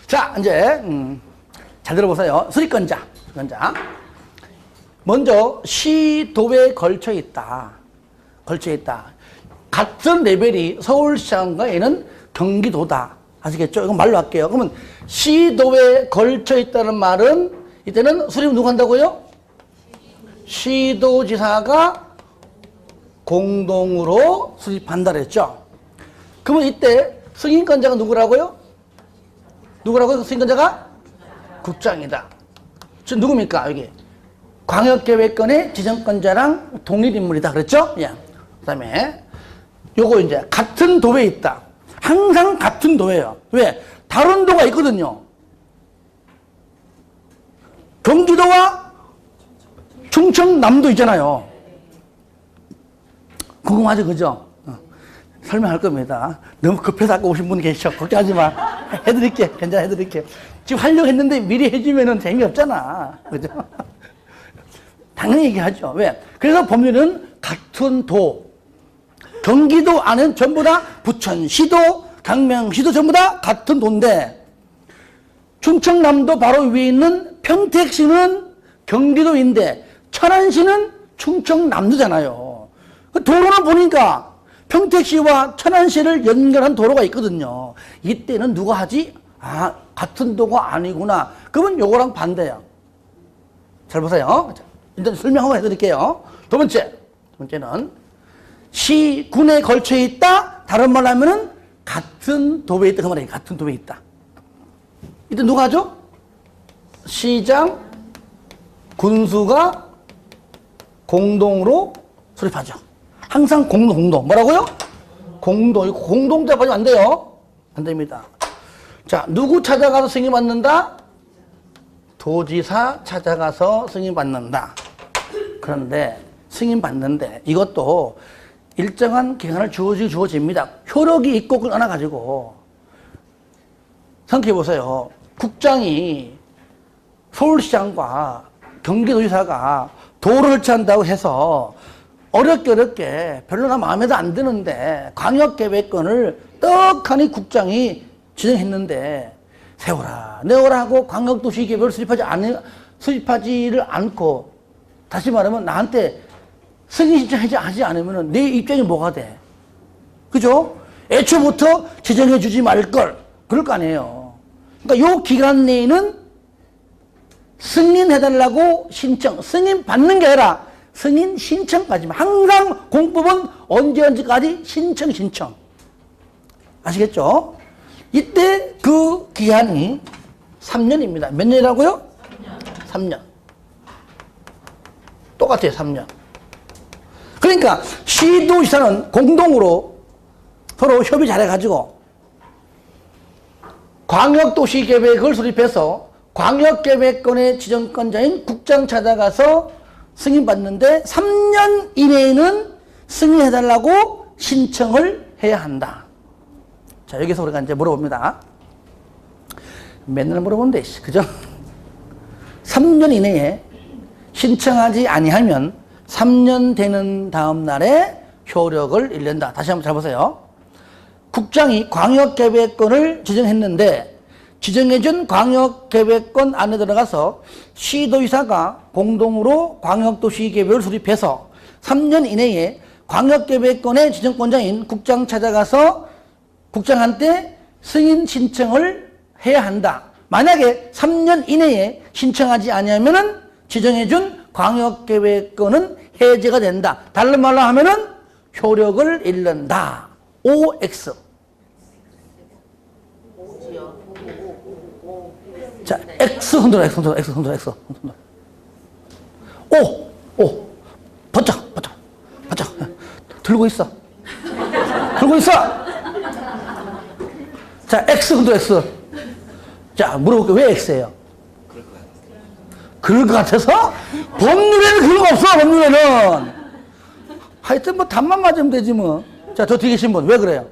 자, 이제, 잘 들어보세요. 수리권자. 먼저, 시도에 걸쳐 있다. 같은 레벨이 서울시장과 얘는 경기도다. 아시겠죠? 이건 말로 할게요. 그러면 시도에 걸쳐 있다는 말은 이때는 수립 누가 한다고요? 시도지사가 공동으로 수립한다 그랬죠? 그러면 이때 승인권자가 누구라고요? 승인권자가? 국장이다. 지금 누굽니까? 여기. 광역계획권의 지정권자랑 동일인물이다. 그랬죠? 예. 그 다음에 요거 이제 같은 도에 있다. 항상 같은 도예요. 왜? 다른 도가 있거든요. 경기도와 충청남도 있잖아요. 궁금하죠? 그죠? 설명할 겁니다. 너무 급해서 아까 오신 분 계셔. 걱정하지 마. 해드릴게. 괜찮아, 해드릴게. 지금 하려고 했는데 미리 해주면은 재미없잖아. 그죠? 당연히 얘기하죠. 왜? 그래서 법률은 같은 도. 경기도 안은 전부 다 부천시도, 강명시도 전부 다 같은 도인데, 충청남도 바로 위에 있는 평택시는 경기도인데, 천안시는 충청남도잖아요. 그 도로는 보니까 평택시와 천안시를 연결한 도로가 있거든요. 이때는 누가 하지? 아, 같은 도가 아니구나. 그러면 요거랑 반대야. 잘 보세요. 일단 설명 한번 해드릴게요. 두 번째는 시군에 걸쳐 있다. 다른 말로 하면은 같은 도에 있다. 그 말이에요. 같은 도에 있다. 이때 누가 하죠? 시장, 군수가 공동으로 수립하죠. 항상 공동. 뭐라고요? 공동대 빠지면 안 돼요. 안 됩니다. 자, 누구 찾아가서 승인 받는다? 도지사 찾아가서 승인 받는다. 그런데 승인 받는데 이것도 일정한 기간을 주어집니다. 효력이 있고 그걸 안아가지고 생각해 보세요. 국장이 서울시장과 경기도지사가 도로를 설치한다고 해서 어렵게 별로 마음에도 안 드는데 광역계획권을 떡하니 국장이 지정했는데 세워라 내워라 하고 광역도시계획을 수립하지를 않고, 다시 말하면 나한테 승인 신청하지 않으면 내 입장이 뭐가 돼? 그죠? 애초부터 지정해 주지 말걸. 그럴 거 아니에요. 그러니까 요 기간 내에는 승인해달라고 승인 받는 게 아니라 승인 신청까지만. 항상 공법은 언제까지 신청. 아시겠죠? 이때 그 기한이 3년입니다. 몇 년이라고요? 3년. 똑같아요, 3년. 그러니까 시도지사는 공동으로 서로 협의 잘해가지고 광역도시계획을 수립해서 광역계획권의 지정권자인 국장 찾아가서 승인받는데 3년 이내에는 승인해달라고 신청을 해야 한다. 자, 여기서 우리가 이제 물어봅니다. 맨날 물어본대, 그죠? 3년 이내에 신청하지 아니하면 3년 되는 다음 날에 효력을 잃는다. 다시 한번 잘 보세요. 국장이 광역계획권을 지정했는데 지정해준 광역계획권 안에 들어가서 시도지사가 공동으로 광역도시계획을 수립해서 3년 이내에 광역계획권의 지정권자인 국장 찾아가서 국장한테 승인 신청을 해야 한다. 만약에 3년 이내에 신청하지 않으면은 지정해준 광역계획권은 해제가 된다. 다른 말로 하면은 효력을 잃는다. OX. 자, X 흔들어. O. 버쩍. 들고 있어. 자, X 흔들어, X. 자, 물어볼게. 왜 X예요? 그럴 것 같아서? 법률에는 그런 거 없어, 법률에는. 하여튼 뭐 답만 맞으면 되지 뭐. 자, 저 뒤에 계신 분, 왜 그래요?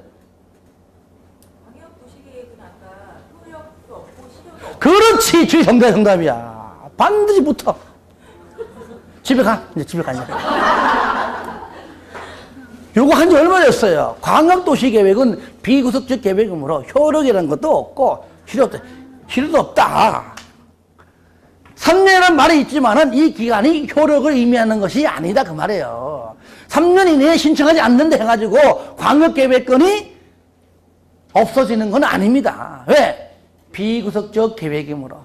그렇지, 주의 정답이야. 반드시 붙어. 집에 가. 이제 집에 가냐. 요거 한 지 얼마 됐어요? 광역도시계획은 비구속적 계획이므로 효력이라는 것도 없고, 필요도 없다. 3년이라는 말이 있지만은 이 기간이 효력을 의미하는 것이 아니다 그 말이에요. 3년 이내에 신청하지 않는다 해가지고 광역계획권이 없어지는 건 아닙니다. 왜? 비구속적 계획이므로.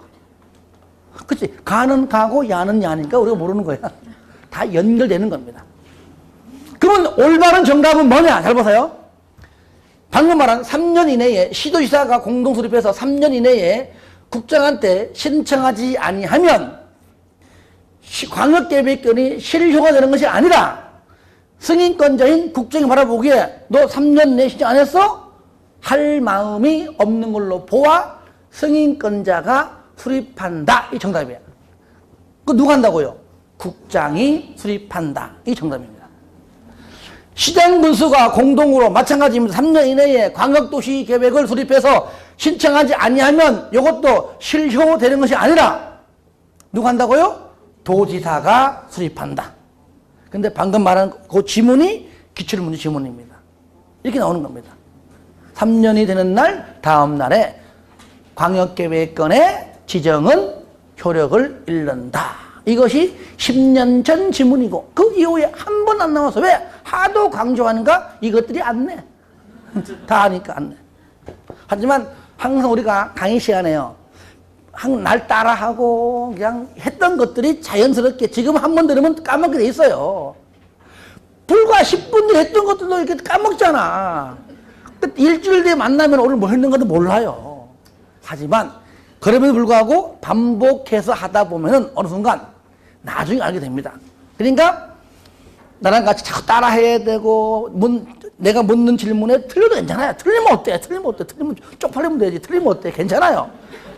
그치? 가는 가고 야는 야니까 우리가 모르는 거야. 다 연결되는 겁니다. 그러면 올바른 정답은 뭐냐? 잘 보세요. 방금 말한 3년 이내에 시도지사가 공동수립해서 3년 이내에 국장한테 신청하지 아니하면 광역계획권이 실효가 되는 것이 아니라 승인권자인 국정이 바라보기에 너 3년 내에 신청 안 했어? 할 마음이 없는 걸로 보아 승인권자가 수립한다. 이 정답이에요. 그 누가 한다고요? 국장이 수립한다. 이 정답입니다. 시장군수가 공동으로 마찬가지입니다. 3년 이내에 광역도시 계획을 수립해서 신청하지 아니하면 이것도 실효되는 것이 아니라 누가 한다고요? 도지사가 수립한다. 근데 방금 말한 그 지문이 기출문제 지문입니다. 이렇게 나오는 겁니다. 3년이 되는 날 다음 날에 광역계획권의 지정은 효력을 잃는다. 이것이 10년 전 지문이고 그 이후에 한 번 안 나와서 왜? 하도 강조하는가? 이것들이 안 내. 다 하니까 안 내. 하지만 항상 우리가 강의 시간에요. 날 따라하고 그냥 했던 것들이 자연스럽게 지금 한 번 들으면 까먹게 돼 있어요. 불과 10분 전에 했던 것들도 이렇게 까먹잖아. 일주일 뒤에 만나면 오늘 뭐 했는가도 몰라요. 하지만 그럼에도 불구하고 반복해서 하다 보면은 어느 순간 나중에 알게 됩니다. 그러니까 나랑 같이 자꾸 따라해야 되고 내가 묻는 질문에 틀려도 괜찮아요. 틀리면 어때? 틀리면 어때? 틀리면 쪽팔리면 되지. 틀리면 어때? 괜찮아요.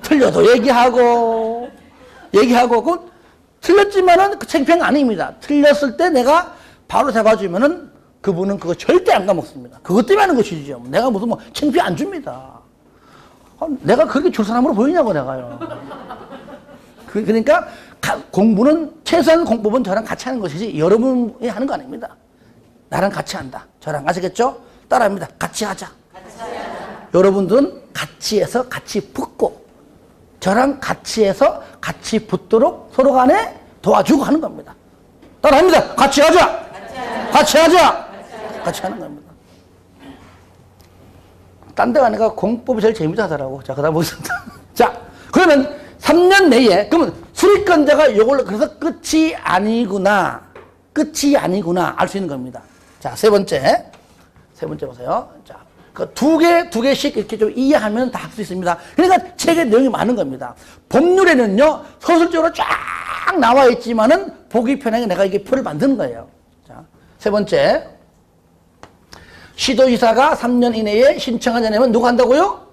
틀려도 얘기하고 그럼 틀렸지만은 그 창피한 거 아닙니다. 틀렸을 때 내가 바로 잡아주면은 그분은 그거 절대 안 까먹습니다. 그것 때문에 하는 것이죠. 내가 무슨 뭐 창피 안 줍니다. 내가 그렇게 줄 사람으로 보이냐고 내가요. 그러니까 공부는 최소한 공법은 저랑 같이 하는 것이지 여러분이 하는 거 아닙니다. 나랑 같이 한다. 저랑 아시겠죠? 따라합니다. 같이 하자. 여러분들은 같이 해서 같이 붙고 저랑 같이 해서 같이 붙도록 서로 간에 도와주고 하는 겁니다. 따라합니다. 같이 하자. 같이 하자. 같이 하는 겁니다. 딴 데 가니까 공법이 제일 재밌다 하더라고. 자, 그 다음 보겠습니다. 자, 그러면 3년 내에, 그러면 수립권자가 이걸로, 그래서 끝이 아니구나. 알 수 있는 겁니다. 자, 세 번째 보세요. 자, 그 두 개씩 이렇게 좀 이해하면 다 할 수 있습니다. 그러니까 책의 내용이 많은 겁니다. 법률에는요, 서술적으로 쫙 나와 있지만은 보기 편하게 내가 이게 표를 만드는 거예요. 자, 세 번째. 시도지사가 3년 이내에 신청하지 않으면 누가 한다고요?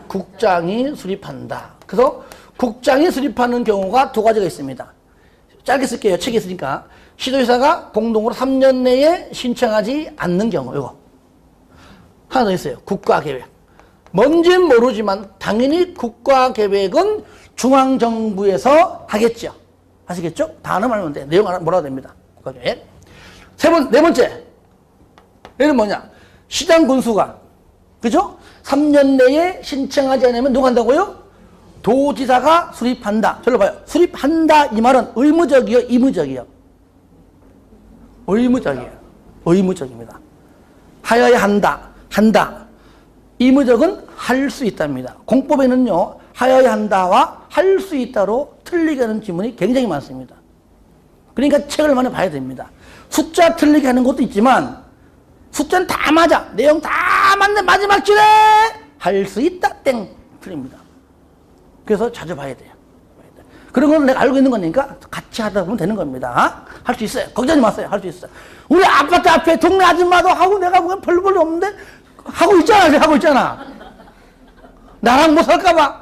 국장이 수립한다. 그래서 국장이 수립하는 경우가 두 가지가 있습니다. 짧게 쓸게요. 책에 있으니까. 시도지사가 공동으로 3년 내에 신청하지 않는 경우, 이거. 하나 더 있어요. 국가계획. 뭔지는 모르지만 당연히 국가계획은 중앙정부에서 하겠죠. 아시겠죠? 단어 알면 돼. 내용 몰라도 됩니다. 국가계획. 네 번째. 얘는 뭐냐? 시장군수가, 그죠? 3년 내에 신청하지 않으면 누가 한다고요? 도지사가 수립한다. 저를 봐요. 수립한다 이 말은 의무적이요, 임의적이요? 의무적입니다. 하여야 한다. 의무적은 할 수 있답니다. 공법에는요, 하여야 한다와 할 수 있다로 틀리게 하는 지문이 굉장히 많습니다. 그러니까 책을 많이 봐야 됩니다. 숫자 틀리게 하는 것도 있지만 숫자는 다 맞아. 내용 다 맞네. 마지막 줄에 할 수 있다. 땡. 틀립니다. 그래서 자주 봐야 돼요. 그런 건 내가 알고 있는 거니까 같이 하다 보면 되는 겁니다. 할 수 있어요. 걱정하지 마세요. 할 수 있어요. 우리 아파트 앞에 동네 아줌마도 하고 내가 보면 별볼 없는데 하고 있잖아. 나랑 못 살까봐.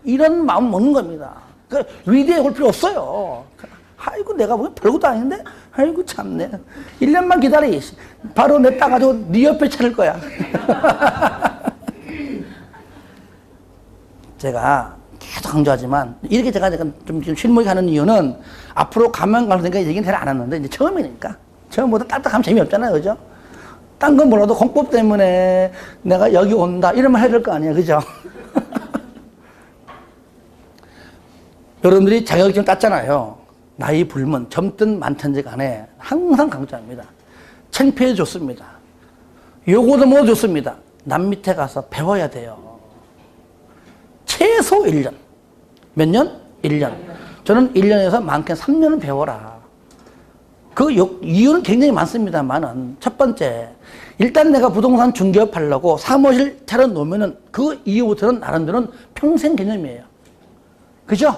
이런 마음 먹는 겁니다. 위대해 올 필요 없어요. 아이고 내가 보면 별것도 아닌데 아이고 참네. 1년만 기다려. 바로 내 따가지고 네 옆에 차릴 거야. 제가 계속 강조하지만 이렇게 제가 좀 실무에 가는 이유는 앞으로 가면 갈수록 얘기는 잘 안 하는데 이제 처음이니까. 처음보다 딱딱하면 재미없잖아요. 그죠? 딴 건 몰라도 공법 때문에 내가 여기 온다 이러면 해야 될 거 아니에요. 그죠? 여러분들이 자격증 땄잖아요. 나이 불문, 젊든 많든지 간에 항상 강조합니다. 창피해 좋습니다. 요거도 뭐 좋습니다. 남 밑에 가서 배워야 돼요. 최소 1년. 몇 년? 1년. 저는 1년에서 많게는 3년은 배워라. 그 이유는 굉장히 많습니다만은, 첫 번째, 일단 내가 부동산 중개업 하려고 사무실 차려놓으면은 그 이후부터는 나름대로는 평생 개념이에요. 그죠?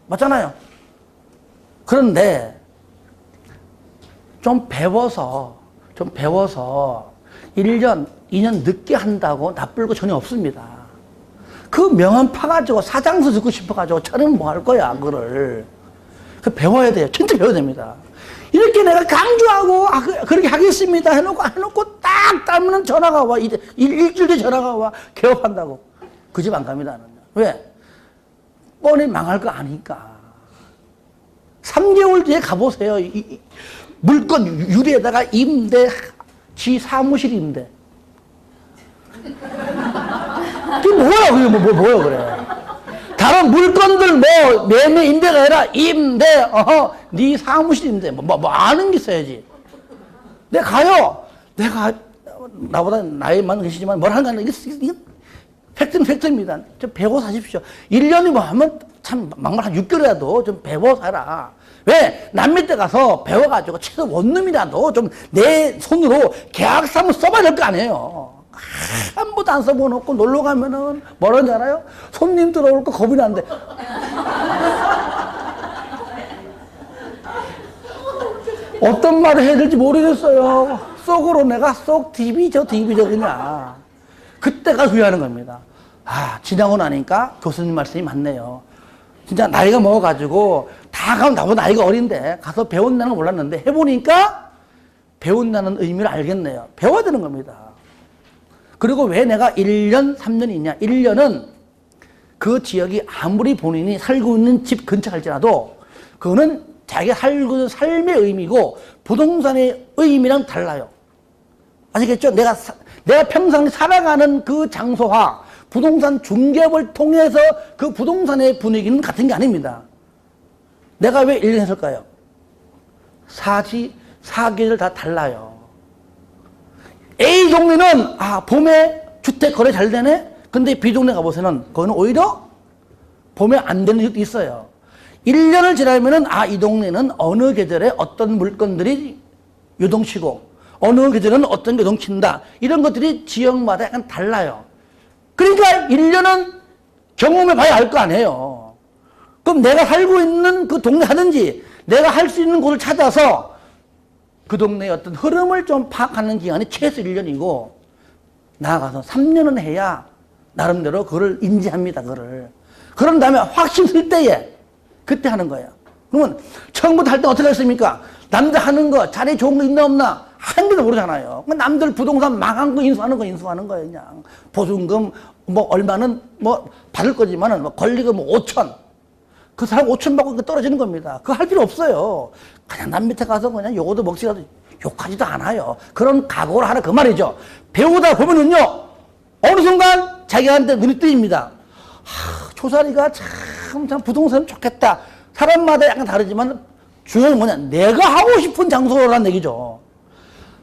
맞잖아요. 그런데 좀 배워서 1년, 2년 늦게 한다고 나쁠 거 전혀 없습니다. 그 명함 파가지고 사장서 듣고 싶어가지고 차리면 뭐 할 거야, 그거를. 그 배워야 돼요. 진짜 배워야 됩니다. 이렇게 내가 강조하고, 그렇게 하겠습니다. 해놓고 딱 따면 전화가 와. 이제 일주일 뒤에 전화가 와. 개업한다고. 그 집 안 갑니다, 나는. 왜? 뻔히 망할 거 아니까. 3개월 뒤에 가보세요. 물건 유리에다가 임대, 지 사무실 임대. 그게 뭐야, 그게 뭐야, 그래. 다른 물건들 매매 임대가 아니라 임대, 네 사무실 임대. 아는 게 있어야지. 내가 가요. 내가, 나보다 나이 많은 계시지만 뭘 하는 거 아니야. 이게 팩트는 팩트입니다. 좀 배워 사십시오. 1년이 뭐 하면 참 막말 한 6개월이라도 좀 배워 살아. 왜? 남 밑에 가서 배워가지고 최소 원룸이라도 좀 내 손으로 계약서 한번 써봐야 될 거 아니에요. 한 번도 안 써보놓고 놀러 가면은 뭐라는지 알아요? 손님 들어올 거 겁이 난대. 어떤 말을 해야 될지 모르겠어요. 속으로 내가 쏙 디비져 그냥. 그때가 후회하는 겁니다. 지나고 나니까 교수님 말씀이 맞네요. 진짜 나이가 먹어가지고 다 가면 나보다 나이가 어린데 가서 배운다는 걸 몰랐는데 해보니까 배운다는 의미를 알겠네요. 배워야 되는 겁니다. 그리고 왜 내가 1년, 3년이냐? 1년은 그 지역이 아무리 본인이 살고 있는 집 근처 할지라도 그거는 자기가 살고 있는 삶의 의미고 부동산의 의미랑 달라요. 아시겠죠? 내가 평생 살아가는 그 장소와 부동산 중개업을 통해서 그 부동산의 분위기는 같은 게 아닙니다. 내가 왜 1년 했을까요? 사계절 다 달라요. A 동네는 봄에 주택 거래 잘 되네? 근데 B 동네 가보세요. 그거는 오히려 봄에 안 되는 지역도 있어요. 1년을 지나면은 이 동네는 어느 계절에 어떤 물건들이 요동치고 어느 계절은 어떤 게 요동친다. 이런 것들이 지역마다 약간 달라요. 그러니까 1년은 경험해 봐야 알 거 아니에요. 그럼 내가 살고 있는 그 동네 하든지 내가 할 수 있는 곳을 찾아서 그 동네의 어떤 흐름을 좀 파악하는 기간이 최소 1년이고 나아가서 3년은 해야 나름대로 그거를 인지합니다. 그런 다음에 확신 쓸 때에 그때 하는 거예요. 그러면 처음부터 할 때 어떻게 했습니까? 남들 하는 거 자리 좋은 거 있나 없나 한 개도 모르잖아요. 남들 부동산 망한 거 인수하는 거예요. 그냥 보증금 얼마는 받을 거지만은 권리금 5천. 그 사람 5천 받고 떨어지는 겁니다. 그거 할 필요 없어요. 그냥 남 밑에 가서 그냥 요거도 먹지라도 욕하지도 않아요. 그런 각오를 하라 그 말이죠. 배우다 보면은요 어느 순간 자기한테 눈이 뜨입니다. 조사리가 참 부동산은 좋겠다. 사람마다 약간 다르지만 중요한 건 뭐냐, 내가 하고 싶은 장소라는 얘기죠.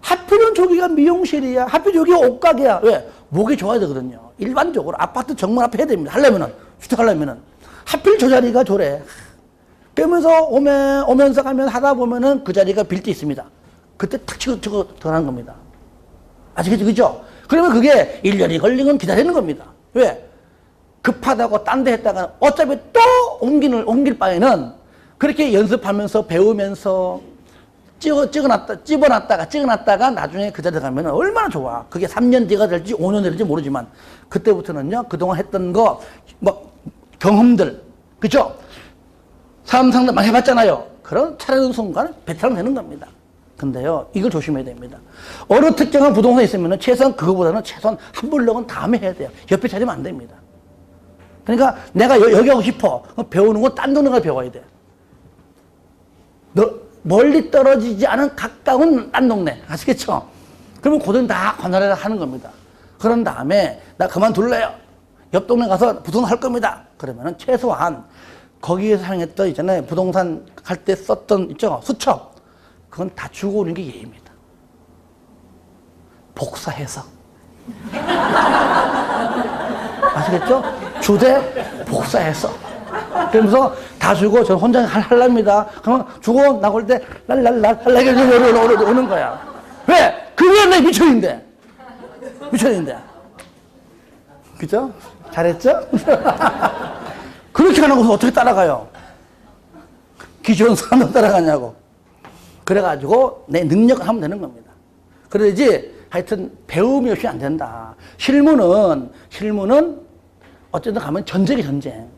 하필은 저기가 미용실이야. 하필 저기가 옷가게야. 왜? 목이 좋아야 되거든요. 일반적으로 아파트 정문 앞에 해야 됩니다. 주택하려면은 하필 저 자리가 저래. 그러면서 오면서 가면 하다 보면은 그 자리가 빌 때 있습니다. 그때 탁 치고 들어가는 겁니다. 아시겠죠? 그죠? 그러면 그게 1년이 걸리건 기다리는 겁니다. 왜? 급하다고 딴 데 했다가 어차피 또 옮길 바에는 그렇게 연습하면서 배우면서 찍어놨다가 나중에 그 자리에 가면 얼마나 좋아. 그게 3년 뒤가 될지 5년 될지 모르지만 그때부터는요, 그동안 했던 거, 경험들, 그죠? 사람 상담 많이 해봤잖아요. 그런 차려는 순간 베테랑 되는 겁니다. 근데요, 이걸 조심해야 됩니다. 어느 특정한 부동산에 있으면 최소한 그거보다는 최소한 한 블록은 다음에 해야 돼요. 옆에 차리면 안 됩니다. 그러니까 내가 여기 하고 싶어. 배우는 건 딴 동네 가서 배워야 돼. 멀리 떨어지지 않은 가까운 딴 동네. 아시겠죠? 그러면 그돈 다 관할해서 하는 겁니다. 그런 다음에 나 그만둘래요. 옆 동네 가서 부동산 할 겁니다. 그러면은 최소한 거기에서 사용했던 있잖아요. 부동산 할 때 썼던 있죠. 수첩. 그건 다 주고 오는 게 예입니다. 복사해서. 아시겠죠? 주되 복사해서. 그러면서 다 주고 저 혼자 할랍니다. 그러면 주고 나올 때 랄랄랄 할랄랄 오는 거야. 왜? 그게 내 미천인데. 미천인데. 그죠? 잘했죠? 그렇게 하는 것을 어떻게 따라가요? 기존 사람도 따라가냐고. 그래가지고 내 능력을 하면 되는 겁니다. 그러지 하여튼 배움이 없이 안 된다. 실무는 어쨌든 가면 전쟁이 전쟁.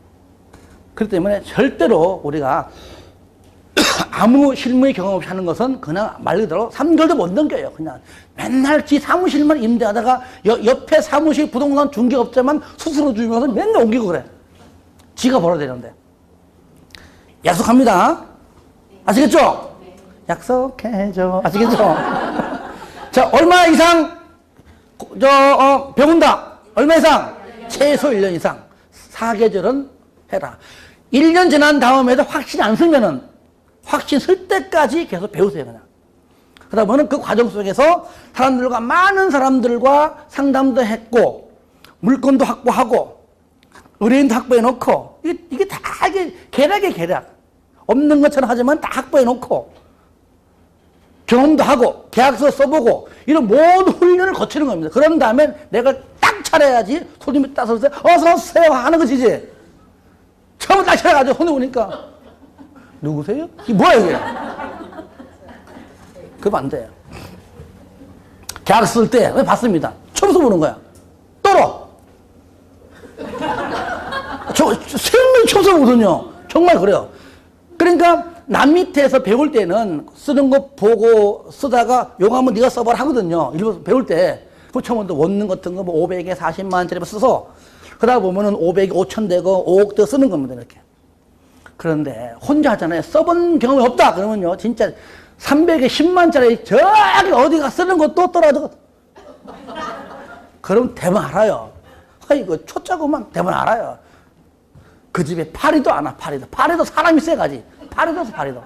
그렇기 때문에 절대로 우리가 아무 실무의 경험 없이 하는 것은 그냥 말 그대로 3개월도 못 넘겨요. 그냥 맨날 지 사무실만 임대하다가 옆에 사무실 부동산 중개업자만 수수료 주면서 맨날 옮기고 그래. 지가 벌어야 되는데. 약속합니다. 아시겠죠? 약속해줘. 아시겠죠? 자, 얼마 이상 배운다. 얼마 이상? 최소 1년 이상. 4계절은 해라. 1년 지난 다음에도 확신 안 쓰면은 확신 쓸 때까지 계속 배우세요, 그냥. 그러다 보면 그 과정 속에서 많은 사람들과 상담도 했고, 물건도 확보하고, 의뢰인도 확보해 놓고, 이게 다 계략이에요, 계략. 없는 것처럼 하지만 다 확보해 놓고, 경험도 하고, 계약서 써보고, 이런 모든 훈련을 거치는 겁니다. 그런 다음에 내가 딱 차려야지, 손님이 따서서 어서오세요 하는 것이지. 처음에 딱 차려가지고 손님 오니까, 누구세요? 이게 뭐야, 이게? 그러면 안 돼요. 계약 쓸 때, 봤습니다. 처음 써보는 거야. 떨어. 생명이 처음 써보거든요. 정말 그래요. 그러니까, 남 밑에서 배울 때는 쓰는 거 보고 쓰다가 용하면 네가 써봐라 하거든요. 일부 배울 때. 그 처음에 원룸 같은 거 뭐 500에 40만원짜리 써서, 그러다 보면은 500에 5천 되고 5억 더 쓰는 겁니다, 이렇게. 그런데 혼자 하잖아요. 써본 경험이 없다. 그러면요, 진짜 300에 10만짜리 저기 어디가 쓰는 것도 떨어져. 그럼 대만 알아요. 이거 초짜고만 대만 알아요. 그 집에 파리도 안 와, 파리도 사람이 세가지. 파리도.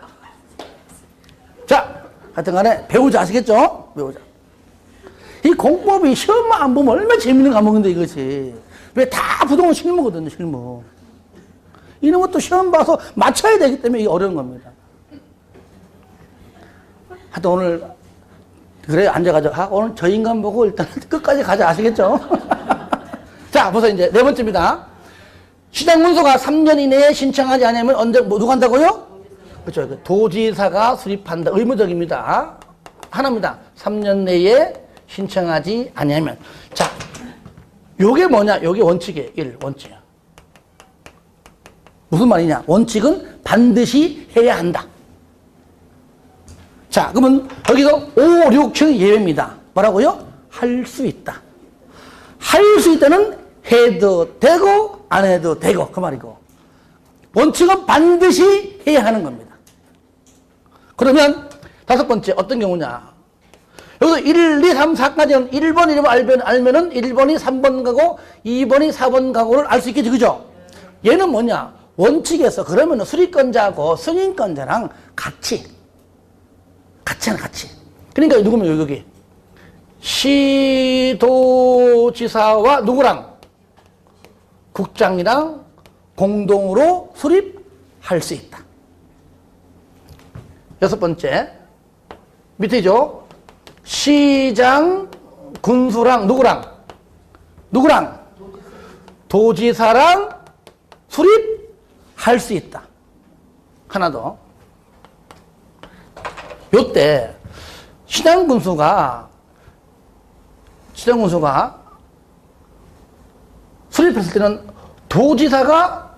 자, 하여튼 간에 배우자. 아시겠죠? 배우자. 이 공법이 시험만 안 보면 얼마나 재밌는 과목인데, 이것이. 왜 다 부동산 실무거든요, 실무. 이런 것도 시험 봐서 맞춰야 되기 때문에 이게 어려운 겁니다. 하여튼 오늘, 그래, 앉아가지고, 오늘 저 인간 보고 일단 끝까지 가자. 아시겠죠? 자, 보세요. 이제 네 번째입니다. 시장문서가 3년 이내에 신청하지 않으면 언제, 누가 한다고요? 그렇죠. 도지사가 수립한다. 의무적입니다. 하나입니다. 3년 내에 신청하지 않으면. 자, 요게 뭐냐? 요게 원칙이에요. 1, 원칙. 무슨 말이냐? 원칙은 반드시 해야 한다. 자, 그러면 여기서 5, 6, 7 예외입니다. 뭐라고요? 할 수 있다. 할 수 있다는 해도 되고 안 해도 되고 그 말이고, 원칙은 반드시 해야 하는 겁니다. 그러면 다섯 번째 어떤 경우냐? 여기서 1, 2, 3, 4까지는 1번 이름을 알면은 1번이 3번 가고 2번이 4번 가고를 알 수 있겠지, 그죠? 얘는 뭐냐? 원칙에서 그러면 수리권자하고 승인권자랑 같이. 그러니까 누구면 여기 시도지사와 누구랑? 국장이랑 공동으로 수립할 수 있다. 여섯 번째 밑에죠. 시장, 군수랑 누구랑? 도지사랑 수립할 수 있다. 하나 더. 요때 시장 군수가 수립했을 때는 도지사가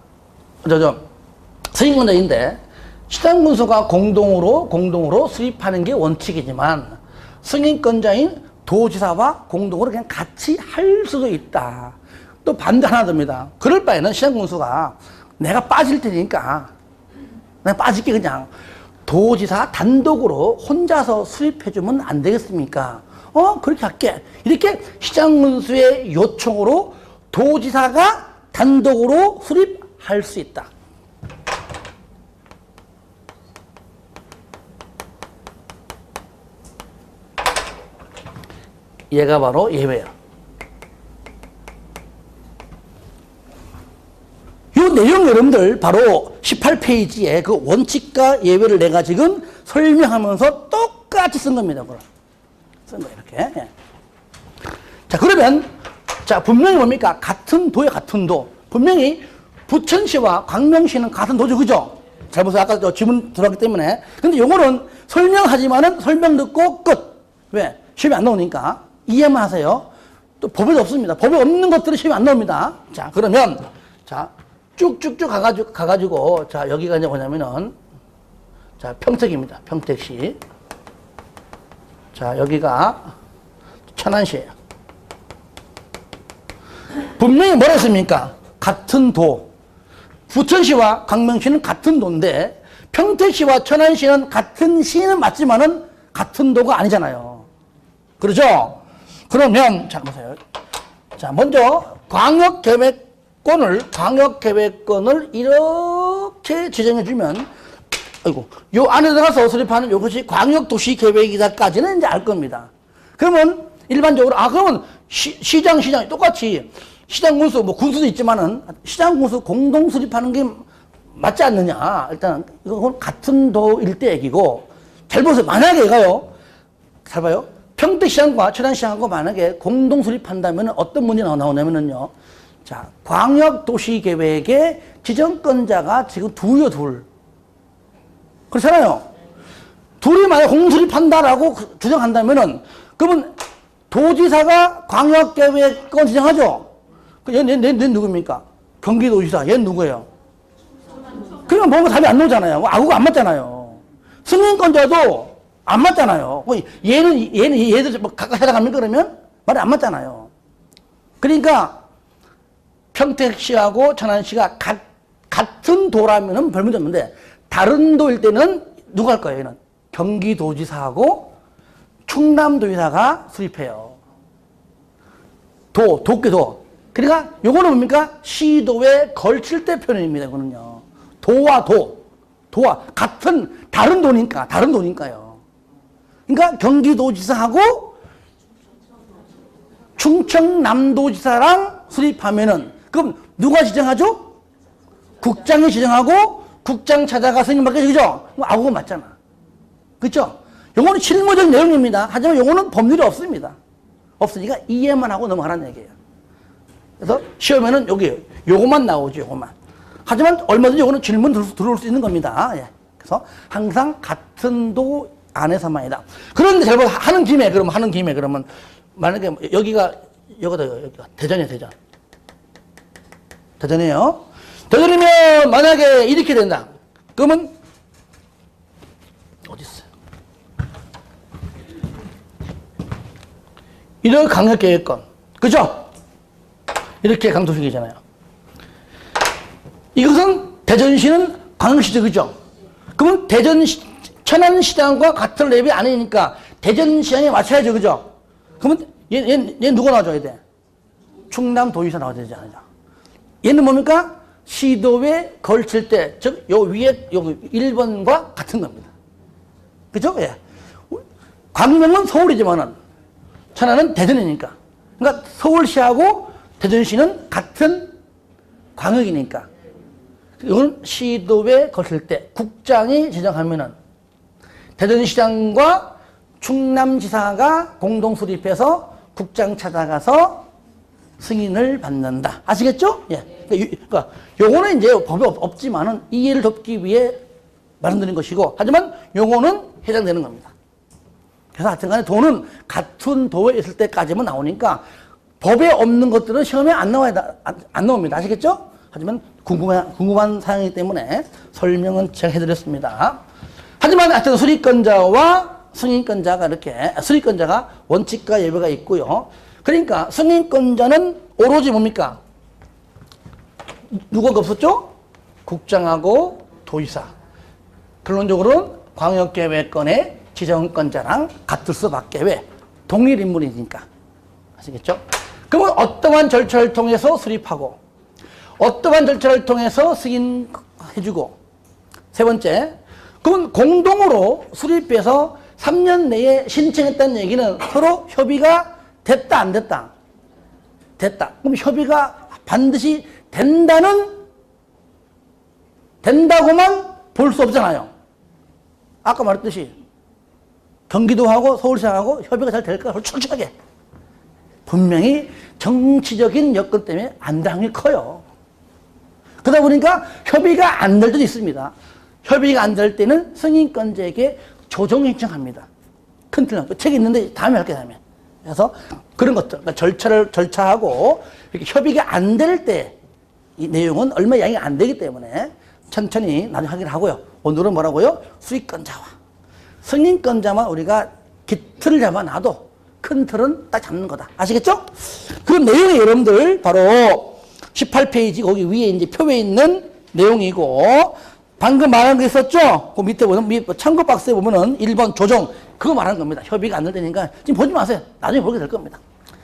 승인권자인데 시장 군수가 공동으로 수립하는 게 원칙이지만 승인권자인 도지사와 공동으로 그냥 같이 할 수도 있다. 또 반대 하나 듭니다. 그럴 바에는 시장 군수가 내가 빠질 테니까 내가 빠질게 그냥 도지사 단독으로 혼자서 수립해주면 안 되겠습니까? 그렇게 할게. 이렇게 시장 군수의 요청으로 도지사가 단독으로 수립할 수 있다. 얘가 바로 예외예요. 이 내용 여러분들 바로 18페이지에 그 원칙과 예외를 내가 지금 설명하면서 똑같이 쓴 겁니다. 쓴 거예요, 이렇게. 예. 자, 그러면, 자, 분명히 뭡니까? 같은 도에 같은 도. 분명히 부천시와 광명시는 같은 도죠, 그죠? 잘 보세요. 아까 저 지문 들어갔기 때문에. 근데 요거는 설명하지만은 설명 듣고 끝. 왜? 시험이 안 나오니까. 이해만 하세요. 또 법에도 없습니다. 법에 없는 것들은 시험이 안 나옵니다. 자, 그러면, 자, 쭉쭉쭉 가가지고, 자, 여기가 이제 뭐냐면은, 자, 평택입니다. 평택시. 자, 여기가 천안시예요. 분명히 뭐라 했습니까? 같은 도. 부천시와 광명시는 같은 도인데, 평택시와 천안시는 같은 시는 맞지만은 같은 도가 아니잖아요. 그렇죠? 그러면, 자, 보세요. 자, 먼저, 광역계획권을 이렇게 지정해주면, 아이고, 요 안에 들어가서 수립하는 요것이 광역도시계획이다까지는 이제 알 겁니다. 그러면, 일반적으로, 그러면 시장, 똑같이, 시장 군수, 뭐 군수도 있지만은, 시장 군수 공동 수립하는 게 맞지 않느냐. 일단, 이건 같은 도일 때 얘기고, 잘 보세요. 만약에 얘가요, 잘 봐요. 평택시장과 천안시장과 만약에 공동 수립한다면 어떤 문제가 나오냐면요. 자, 광역도시계획의 지정권자가 지금 둘. 그렇잖아요. 둘이 만약 공동 수립한다라고 주장한다면은, 그러면 도지사가 광역계획권 지정하죠? 얘 누굽니까? 경기도지사. 얘는 누구예요? 그러면 뭔가 답이 안 나오잖아요. 아구가 안 맞잖아요. 승인권자도 안 맞잖아요. 얘들 뭐 각각 해당합니까? 그러면? 말이 안 맞잖아요. 그러니까 평택시하고 천안시가 같은 도라면은 별 문제 없는데, 다른 도일 때는 누가 할 거예요? 얘는 경기도지사하고 충남도지사가 수립해요. 도께도. 그러니까 요거는 뭡니까? 시도에 걸칠 때 표현입니다. 이거는요. 도와 같은 다른 도니까요. 그러니까 경기도지사하고 충청남도지사랑 수립하면은, 그럼 누가 지정하죠? 국장이 지정하고 국장 찾아가 승인받게 되죠? 아구가 맞잖아. 그렇죠? 요거는 실무적 내용입니다. 하지만 요거는 법률이 없습니다. 없으니까 이해만 하고 넘어가라는 얘기예요. 그래서 시험에는 요거만 나오죠, 요거만. 하지만 얼마든지 요거는 질문 들어올 수 있는 겁니다. 예. 그래서 항상 같은 도 안에서만이다. 그런데 잘 봐, 하는 김에 그러면 만약에 여기가 대전이에요, 대전이에요. 대전이면 만약에 이렇게 된다. 그러면 어디 있어요? 이런 강력계획권, 그죠? 이렇게 강도식이잖아요. 이것은 대전시는 광역시죠, 그죠? 그러면 천안시장과 같은 랩이 아니니까 대전시장에 맞춰야죠, 그죠? 그러면 얘 누가 나와줘야 돼? 충남도지사 나와야 되지 않느냐? 얘는 뭡니까? 시도에 걸칠 때, 즉, 요 위에, 요 1번과 같은 겁니다. 그죠? 예. 광명은 서울이지만은, 천안은 대전이니까. 그러니까 서울시하고 대전시는 같은 광역이니까. 이건 시도에 걸칠 때, 국장이 지정하면은, 대전시장과 충남지사가 공동 수립해서 국장 찾아가서 승인을 받는다. 아시겠죠? 예. 그러니까 요거는 이제 법이 없지만은 이해를 돕기 위해 말씀드린 것이고, 하지만 요거는 해당되는 겁니다. 그래서 하여튼간에 도는 같은 도에 있을 때까지만 나오니까 법에 없는 것들은 시험에 안 나옵니다. 아시겠죠? 하지만 궁금한 사항이기 때문에 설명은 제가 해드렸습니다. 하지만 하여튼 수립권자와 승인권자가 수립권자가 원칙과 예외가 있고요. 그러니까 승인권자는 오로지 뭡니까? 누가 없었죠? 국장하고 도지사. 결론적으로는 광역계획권의 지정권자랑 같을 수밖에. 왜? 동일 인물이니까. 아시겠죠? 그러면 어떠한 절차를 통해서 수립하고, 어떠한 절차를 통해서 승인해주고, 세 번째, 그건 공동으로 수립해서 3년 내에 신청했다는 얘기는 서로 협의가 됐다, 안 됐다? 됐다. 그럼 협의가 반드시 된다고만 볼 수 없잖아요. 아까 말했듯이 경기도하고 서울시하고 협의가 잘 될까? 솔직하게. 분명히 정치적인 여건 때문에 안 될 확률이 커요. 그러다 보니까 협의가 안 될 때도 있습니다. 협의가 안 될 때는 승인권자에게 조정 신청합니다. 큰 틀은 책이 있는데 다음에 할게 다음에. 그래서 그런 것들, 그러니까 절차하고 이렇게 협의가 안 될 때 이 내용은 얼마 양이 안 되기 때문에 천천히 나중에 확인을 하고요. 오늘은 뭐라고요? 수익권자와 승인권자만 우리가 틀을 잡아놔도 큰 틀은 딱 잡는 거다. 아시겠죠? 그 내용이 여러분들 바로 18페이지 거기 위에 이제 표에 있는 내용이고 방금 말한 거 있었죠? 그 밑에 보면 참고 박스에 보면은 1번 조정 그거 말하는 겁니다. 협의가 안 될 때니까 지금 보지 마세요. 나중에 보게 될 겁니다.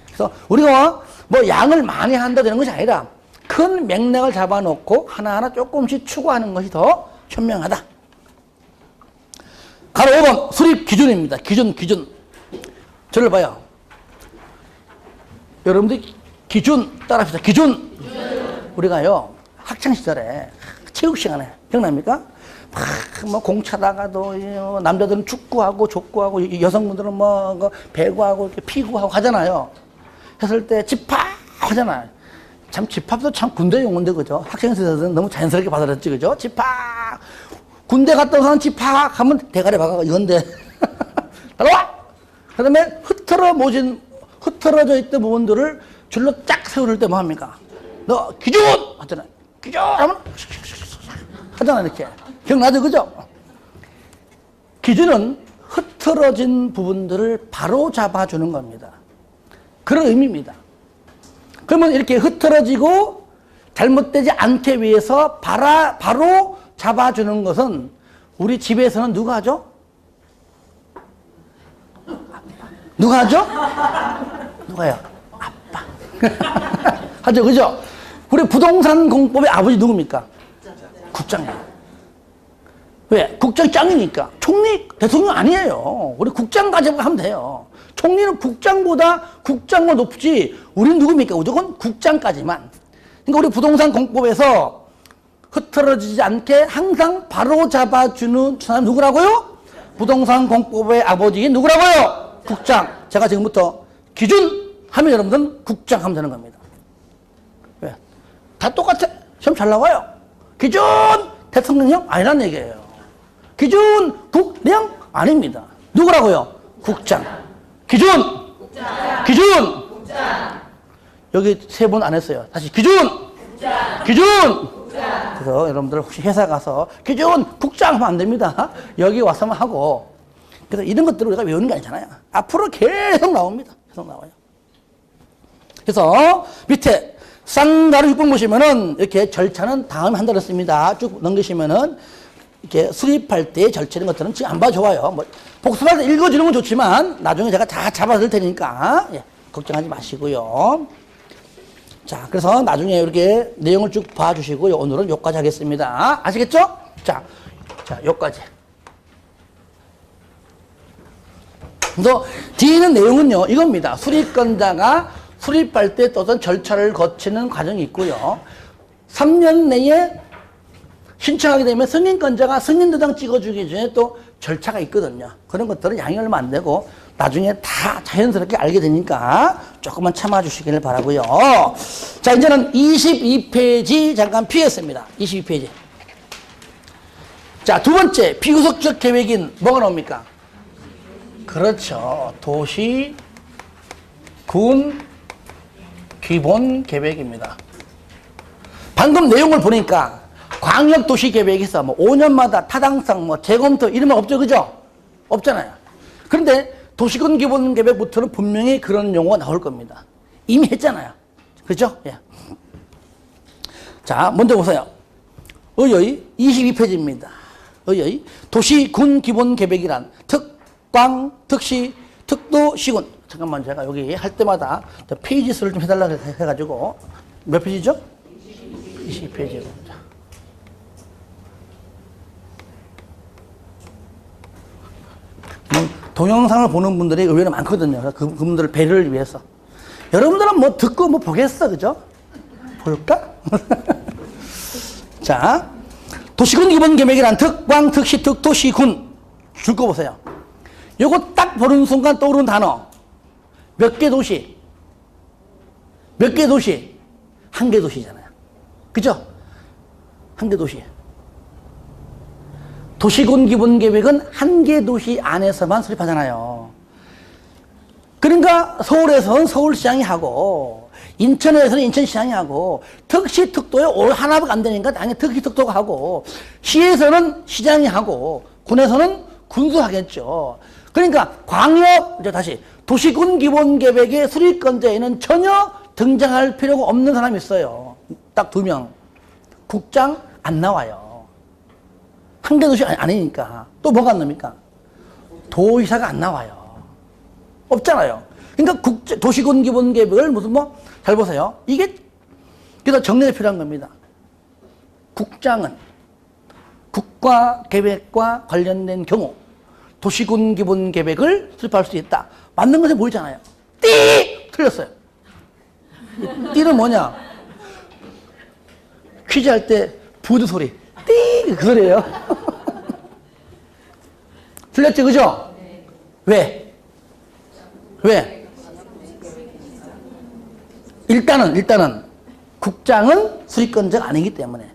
그래서 우리가 뭐 양을 많이 한다 되는 것이 아니라 큰 맥락을 잡아놓고 하나하나 조금씩 추구하는 것이 더 현명하다. 가로 5번 수립 기준입니다. 기준. 저를 봐요. 여러분들 기준 따라합시다. 기준. 우리가요 학창 시절에 체육 시간에 기억납니까? 뭐 공차다가도 남자들은 축구하고 족구하고 여성분들은 뭐 배구하고 이렇게 피구하고 하잖아요. 했을 때 집합 하잖아요. 참 집합도 참 군대 용어인데 그죠? 학생 시절은 너무 자연스럽게 받아들였지 그죠? 집합 군대 갔다 오는 집합 하면 대가리 박아가 이건데 따라와. 그다음에 흩어져 있던 부분들을 줄로 쫙 세울 때 뭐 합니까? 너 기준 하잖아요. 기준 하면 하잖아 이렇게. 기억나죠 그죠? 기준은 흐트러진 부분들을 바로 잡아주는 겁니다. 그런 의미입니다. 그러면 이렇게 흐트러지고 잘못되지 않게 위해서 바로 잡아주는 것은 우리 집에서는 누가 하죠? 누가 하죠? 누가요? 아빠. 하죠 그죠? 우리 부동산 공법의 아버지 누굽니까? 국장이에요. 왜? 국장이 짱이니까. 총리, 대통령 아니에요. 우리 국장까지 하면 돼요. 총리는 국장보다 높지. 우리는 누굽니까? 무조건 국장까지만. 그러니까 우리 부동산 공법에서 흐트러지지 않게 항상 바로 잡아주는 사람 누구라고요? 부동산 공법의 아버지 누구라고요? 국장. 제가 지금부터 기준 하면 여러분들은 국장 하면 되는 겁니다. 왜? 다 똑같아. 시험 잘 나와요. 기준 대통령령 아니란 얘기예요. 기준 국령 아닙니다. 누구라고요? 국장. 기준. 국장. 기준. 국장. 여기 세 번 안 했어요. 다시 기준. 국장. 기준. 국장. 그래서 여러분들 혹시 회사 가서 기준 국장 하면 안 됩니다. 여기 와서만 하고. 그래서 이런 것들을 우리가 외우는 게 아니잖아요. 앞으로 계속 나옵니다. 계속 나와요. 그래서 밑에 쌍가루 6번 보시면은 이렇게 절차는 다음에 한다고 했습니다. 쭉 넘기시면은 이렇게 수립할 때 절차 이런 것들은 지금 안 봐도 좋아요. 뭐 복습할 때 읽어주는 건 좋지만 나중에 제가 다 잡아줄 테니까 걱정하지 마시고요. 자, 그래서 나중에 이렇게 내용을 쭉 봐주시고요. 오늘은 여기까지 하겠습니다. 아시겠죠? 자, 여기까지. 그래서 뒤에 있는 내용은요, 이겁니다. 수립권자가 수립할 때 어떤 절차를 거치는 과정이 있고요. 3년 내에 신청하게 되면 승인권자가 승인도장 찍어주기 전에 또 절차가 있거든요. 그런 것들은 양이 얼마 안 되고 나중에 다 자연스럽게 알게 되니까 조금만 참아주시기를 바라고요. 자, 이제는 22페이지 잠깐 피했습니다. 22페이지. 자, 두 번째 비구속적 계획인 뭐가 나옵니까? 그렇죠. 도시, 군, 기본 계획입니다. 방금 내용을 보니까 광역도시계획에서 뭐 5년마다 타당성, 뭐 재검토 이런 말 없죠, 그죠? 없잖아요. 그런데 도시군 기본 계획부터는 분명히 그런 용어가 나올 겁니다. 이미 했잖아요. 그죠? 예. 자, 먼저 보세요. 의의 22페이지입니다. 의의 도시군 기본 계획이란 특광, 특시, 특도, 시군. 잠깐만 제가 여기 할 때마다 페이지 수를 좀 해달라고 해가지고 몇 페이지죠? 22페이지로. 동영상을 보는 분들이 의외로 많거든요. 그분들 배려를 위해서. 여러분들은 뭐 듣고 뭐 보겠어, 그죠? 볼까? 자, 도시군 기본계획이란 특광, 특시, 특도, 시군. 줄 거 보세요. 요거 딱 보는 순간 떠오르는 단어. 몇 개 도시? 몇 개 도시? 한 개 도시잖아요. 그죠? 한 개 도시. 도시군 기본계획은 한 개 도시 안에서만 수립하잖아요. 그러니까 서울에서는 서울시장이 하고, 인천에서는 인천시장이 하고, 특시, 특도에 하나밖에 안 되니까 당연히 특시, 특도가 하고, 시에서는 시장이 하고, 군에서는 군수 하겠죠. 그러니까 광역, 이제 다시, 도시군 기본계획의 수립권자에는 전혀 등장할 필요가 없는 사람이 있어요. 딱 2명. 국장 안 나와요. 한 개 도시 아니니까. 또 뭐가 안 나옵니까? 도의사가 안 나와요. 없잖아요. 그러니까 도시군 기본계획을 무슨 뭐, 잘 보세요. 이게, 그래서 정리가 필요한 겁니다. 국장은 국가계획과 관련된 경우, 도시군 기본계획을 수립할 수 있다. 맞는 것에 보이잖아요. 띠! 틀렸어요. 띠는 뭐냐? 퀴즈 할 때 부드 소리. 띠! 그 소리예요. 틀렸죠, 그죠? 왜? 왜? 일단은 국장은 수립권자가 아니기 때문에.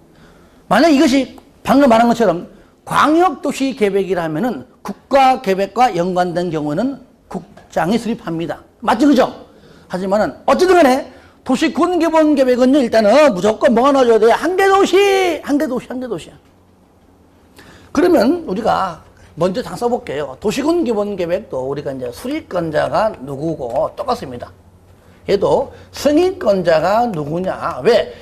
만약 이것이 방금 말한 것처럼 광역도시계획이라면은 국가계획과 연관된 경우는 국장이 수립합니다. 맞죠, 그죠? 하지만은 어쨌든 간에 도시군 기본계획은요, 일단은 무조건 뭐가 나와줘야 돼요? 한 개 도시! 한 개 도시야. 그러면 우리가 먼저 다 써볼게요. 도시군 기본계획도 우리가 이제 수립권자가 누구고 똑같습니다. 얘도 승인권자가 누구냐. 왜?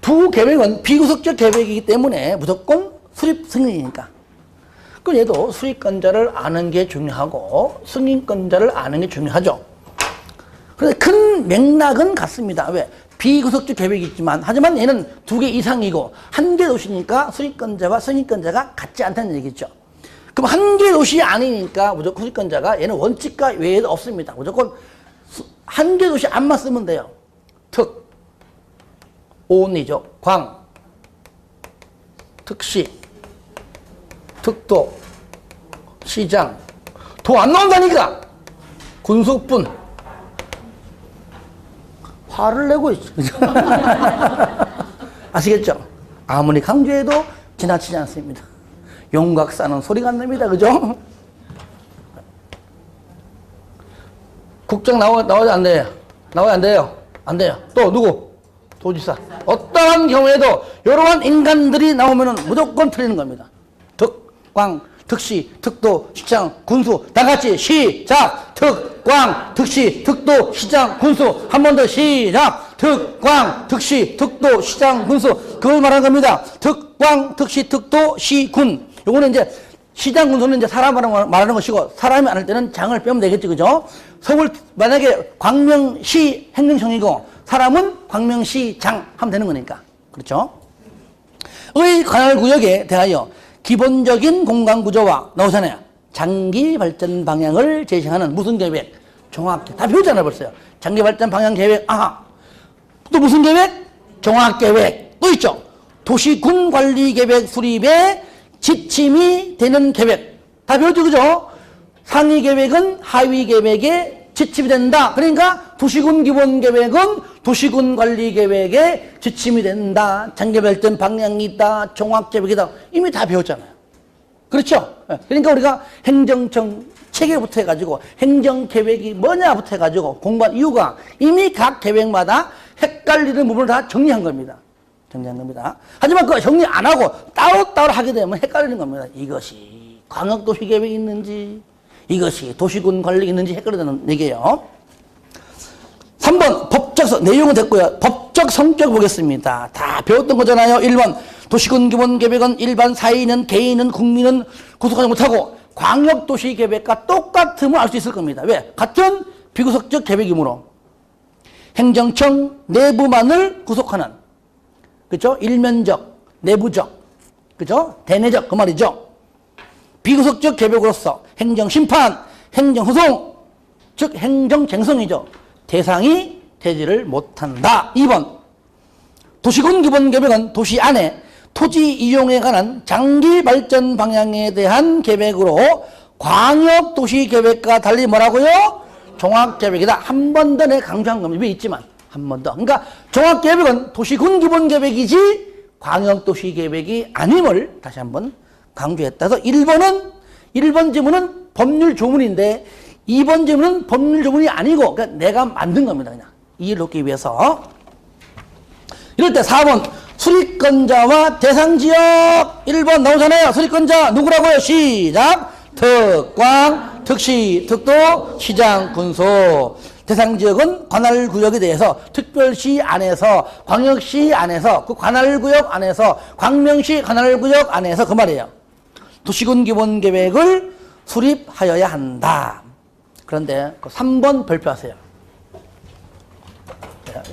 두 계획은 비구속적 계획이기 때문에 무조건 수립 승인이니까. 그럼 얘도 수립권자를 아는 게 중요하고 승인권자를 아는 게 중요하죠. 그런데 큰 맥락은 같습니다. 왜? 비구속적 계획이 있지만, 하지만 얘는 2개 이상이고 한 개 도시니까 수립권자와 승인권자가 같지 않다는 얘기죠. 그럼 한 개 도시 아니니까 무조건 수립권자가 얘는 원칙과 외에도 없습니다. 무조건 한 개 도시 안만 쓰면 돼요. 특, 온이죠. 광, 특시, 특도, 시장. 도 안 나온다니까! 군수뿐. 화를 내고 있죠. 아시겠죠? 아무리 강조해도 지나치지 않습니다. 용각 싸는 소리가 안 납니다. 그죠? 국장 나와야 안 돼요. 나와야 안 돼요. 안 돼요. 또 누구? 도지사. 어떠한 경우에도 이러한 인간들이 나오면 무조건 틀리는 겁니다. 특광, 특시, 특도, 시장, 군수. 다 같이 시작! 특광, 특시, 특도, 시장, 군수. 한 번 더 시작! 특광, 특시, 특도, 시장, 군수. 그걸 말하는 겁니다. 특광, 특시, 특도, 시, 군. 요거는 이제 시장, 군수는 이제 사람 말하는 것이고, 사람이 안 할 때는 장을 빼면 되겠지, 그죠? 서울, 만약에 광명시 행정청이고, 사람은 광명시장 하면 되는 거니까. 그렇죠? 의 관할구역에 대하여 기본적인 공간구조와 나오잖아요. 장기 발전 방향을 제시하는 무슨 계획? 종합계획. 다 배우잖아요, 벌써요. 장기 발전 방향 계획. 아하. 또 무슨 계획? 종합계획. 또 있죠. 도시군 관리 계획 수립에 지침이 되는 계획. 다 배웠죠, 그죠? 상위 계획은 하위 계획에 지침이 된다. 그러니까 도시군 기본 계획은 도시군 관리 계획에 지침이 된다. 장기 발전 방향이 있다. 종합 계획이다. 이미 다 배웠잖아요. 그렇죠? 그러니까 우리가 행정청 체계부터 해가지고 행정 계획이 뭐냐부터 해가지고 공부한 이유가 이미 각 계획마다 헷갈리는 부분을 다 정리한 겁니다. 정리한 겁니다. 하지만 그거 정리 안 하고 따로따로 하게 되면 헷갈리는 겁니다. 이것이 광역도시 계획이 있는지 이것이 도시군 관리 있는지 헷갈리는 얘기예요. 3번 법적 내용은 됐고요. 법적 성격 보겠습니다. 다 배웠던 거잖아요. 1번 도시군 기본 계획은 일반 사인은 개인은 국민은 구속하지 못하고 광역도시 계획과 똑같음을 알 수 있을 겁니다. 왜? 같은 비구속적 계획이므로 행정청 내부만을 구속하는, 그렇죠? 일면적, 내부적, 그렇죠? 대내적 그 말이죠. 비구속적 계획으로서 행정심판, 행정소송, 즉 행정쟁성이죠. 대상이 되지를 못한다. 2번 도시군 기본계획은 도시 안에 토지 이용에 관한 장기 발전 방향에 대한 계획으로 광역도시계획과 달리 뭐라고요? 종합계획이다. 한 번 더 내가 강조한 겁니다. 위에 있지만 한 번 더. 그러니까 종합계획은 도시군 기본계획이지 광역도시계획이 아님을 다시 한번 강조했다. 그래서 1번 지문은 법률 조문인데 2번 지문은 법률 조문이 아니고 그러니까 내가 만든 겁니다. 그냥 이해를 돕기 위해서. 이럴 때 4번 수립권자와 대상지역 1번 나오잖아요. 수립권자 누구라고요? 시작. 특광, 특시, 특도, 시장, 군소. 대상지역은 관할구역에 대해서 특별시 안에서 광역시 안에서 그 관할구역 안에서 광명시 관할구역 안에서 그 말이에요. 도시군 기본계획을 수립하여야 한다. 그런데 그 3번 발표하세요.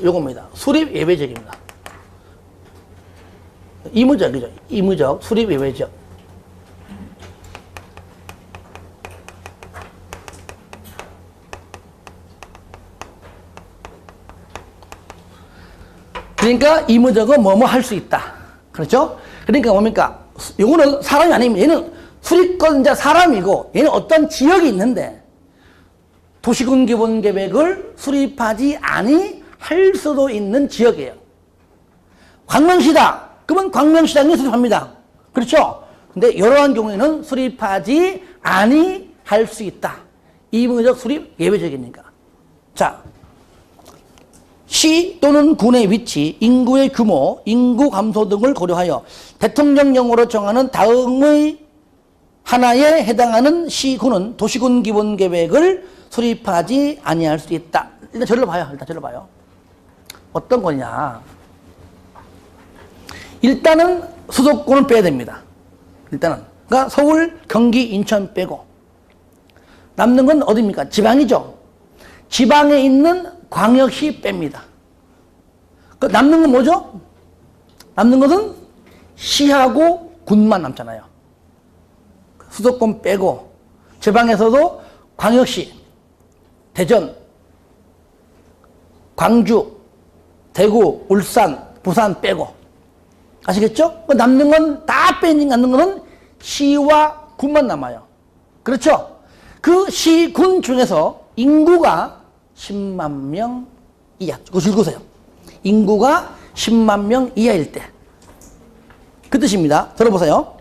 요겁니다. 수립 예외적입니다. 의무적이죠. 의무적, 수립 예외적. 그러니까 의무적은 뭐뭐 할 수 있다. 그렇죠? 그러니까 뭡니까? 요거는 사람이 아닙니다. 얘는 수립권자 사람이고 얘는 어떤 지역이 있는데 도시군 기본계획을 수립하지 아니할 수도 있는 지역이에요. 광명시다. 그러면 광명시장이 수립합니다. 그렇죠? 근데 이러한 경우에는 수립하지 아니할 수 있다. 의무적 수립 예외적이니까. 자, 시 또는 군의 위치, 인구의 규모, 인구 감소 등을 고려하여 대통령령으로 정하는 다음의 하나에 해당하는 시군은 도시군 기본계획을 수립하지 아니할 수 있다. 일단 저를 봐요. 어떤 거냐. 일단은 수도권을 빼야 됩니다. 일단은. 그러니까 서울, 경기, 인천 빼고. 남는 건 어디입니까? 지방이죠. 지방에 있는 광역시 뺍니다. 남는 건 뭐죠? 남는 것은 시하고 군만 남잖아요. 수도권 빼고 지방에서도 광역시, 대전, 광주, 대구, 울산, 부산 빼고 아시겠죠? 남는 건 다 빼는 남는 거는 시와 군만 남아요. 그렇죠? 그 시, 군 중에서 인구가 10만 명 이하. 그거 읽으세요. 인구가 10만 명 이하일 때. 그 뜻입니다. 들어보세요.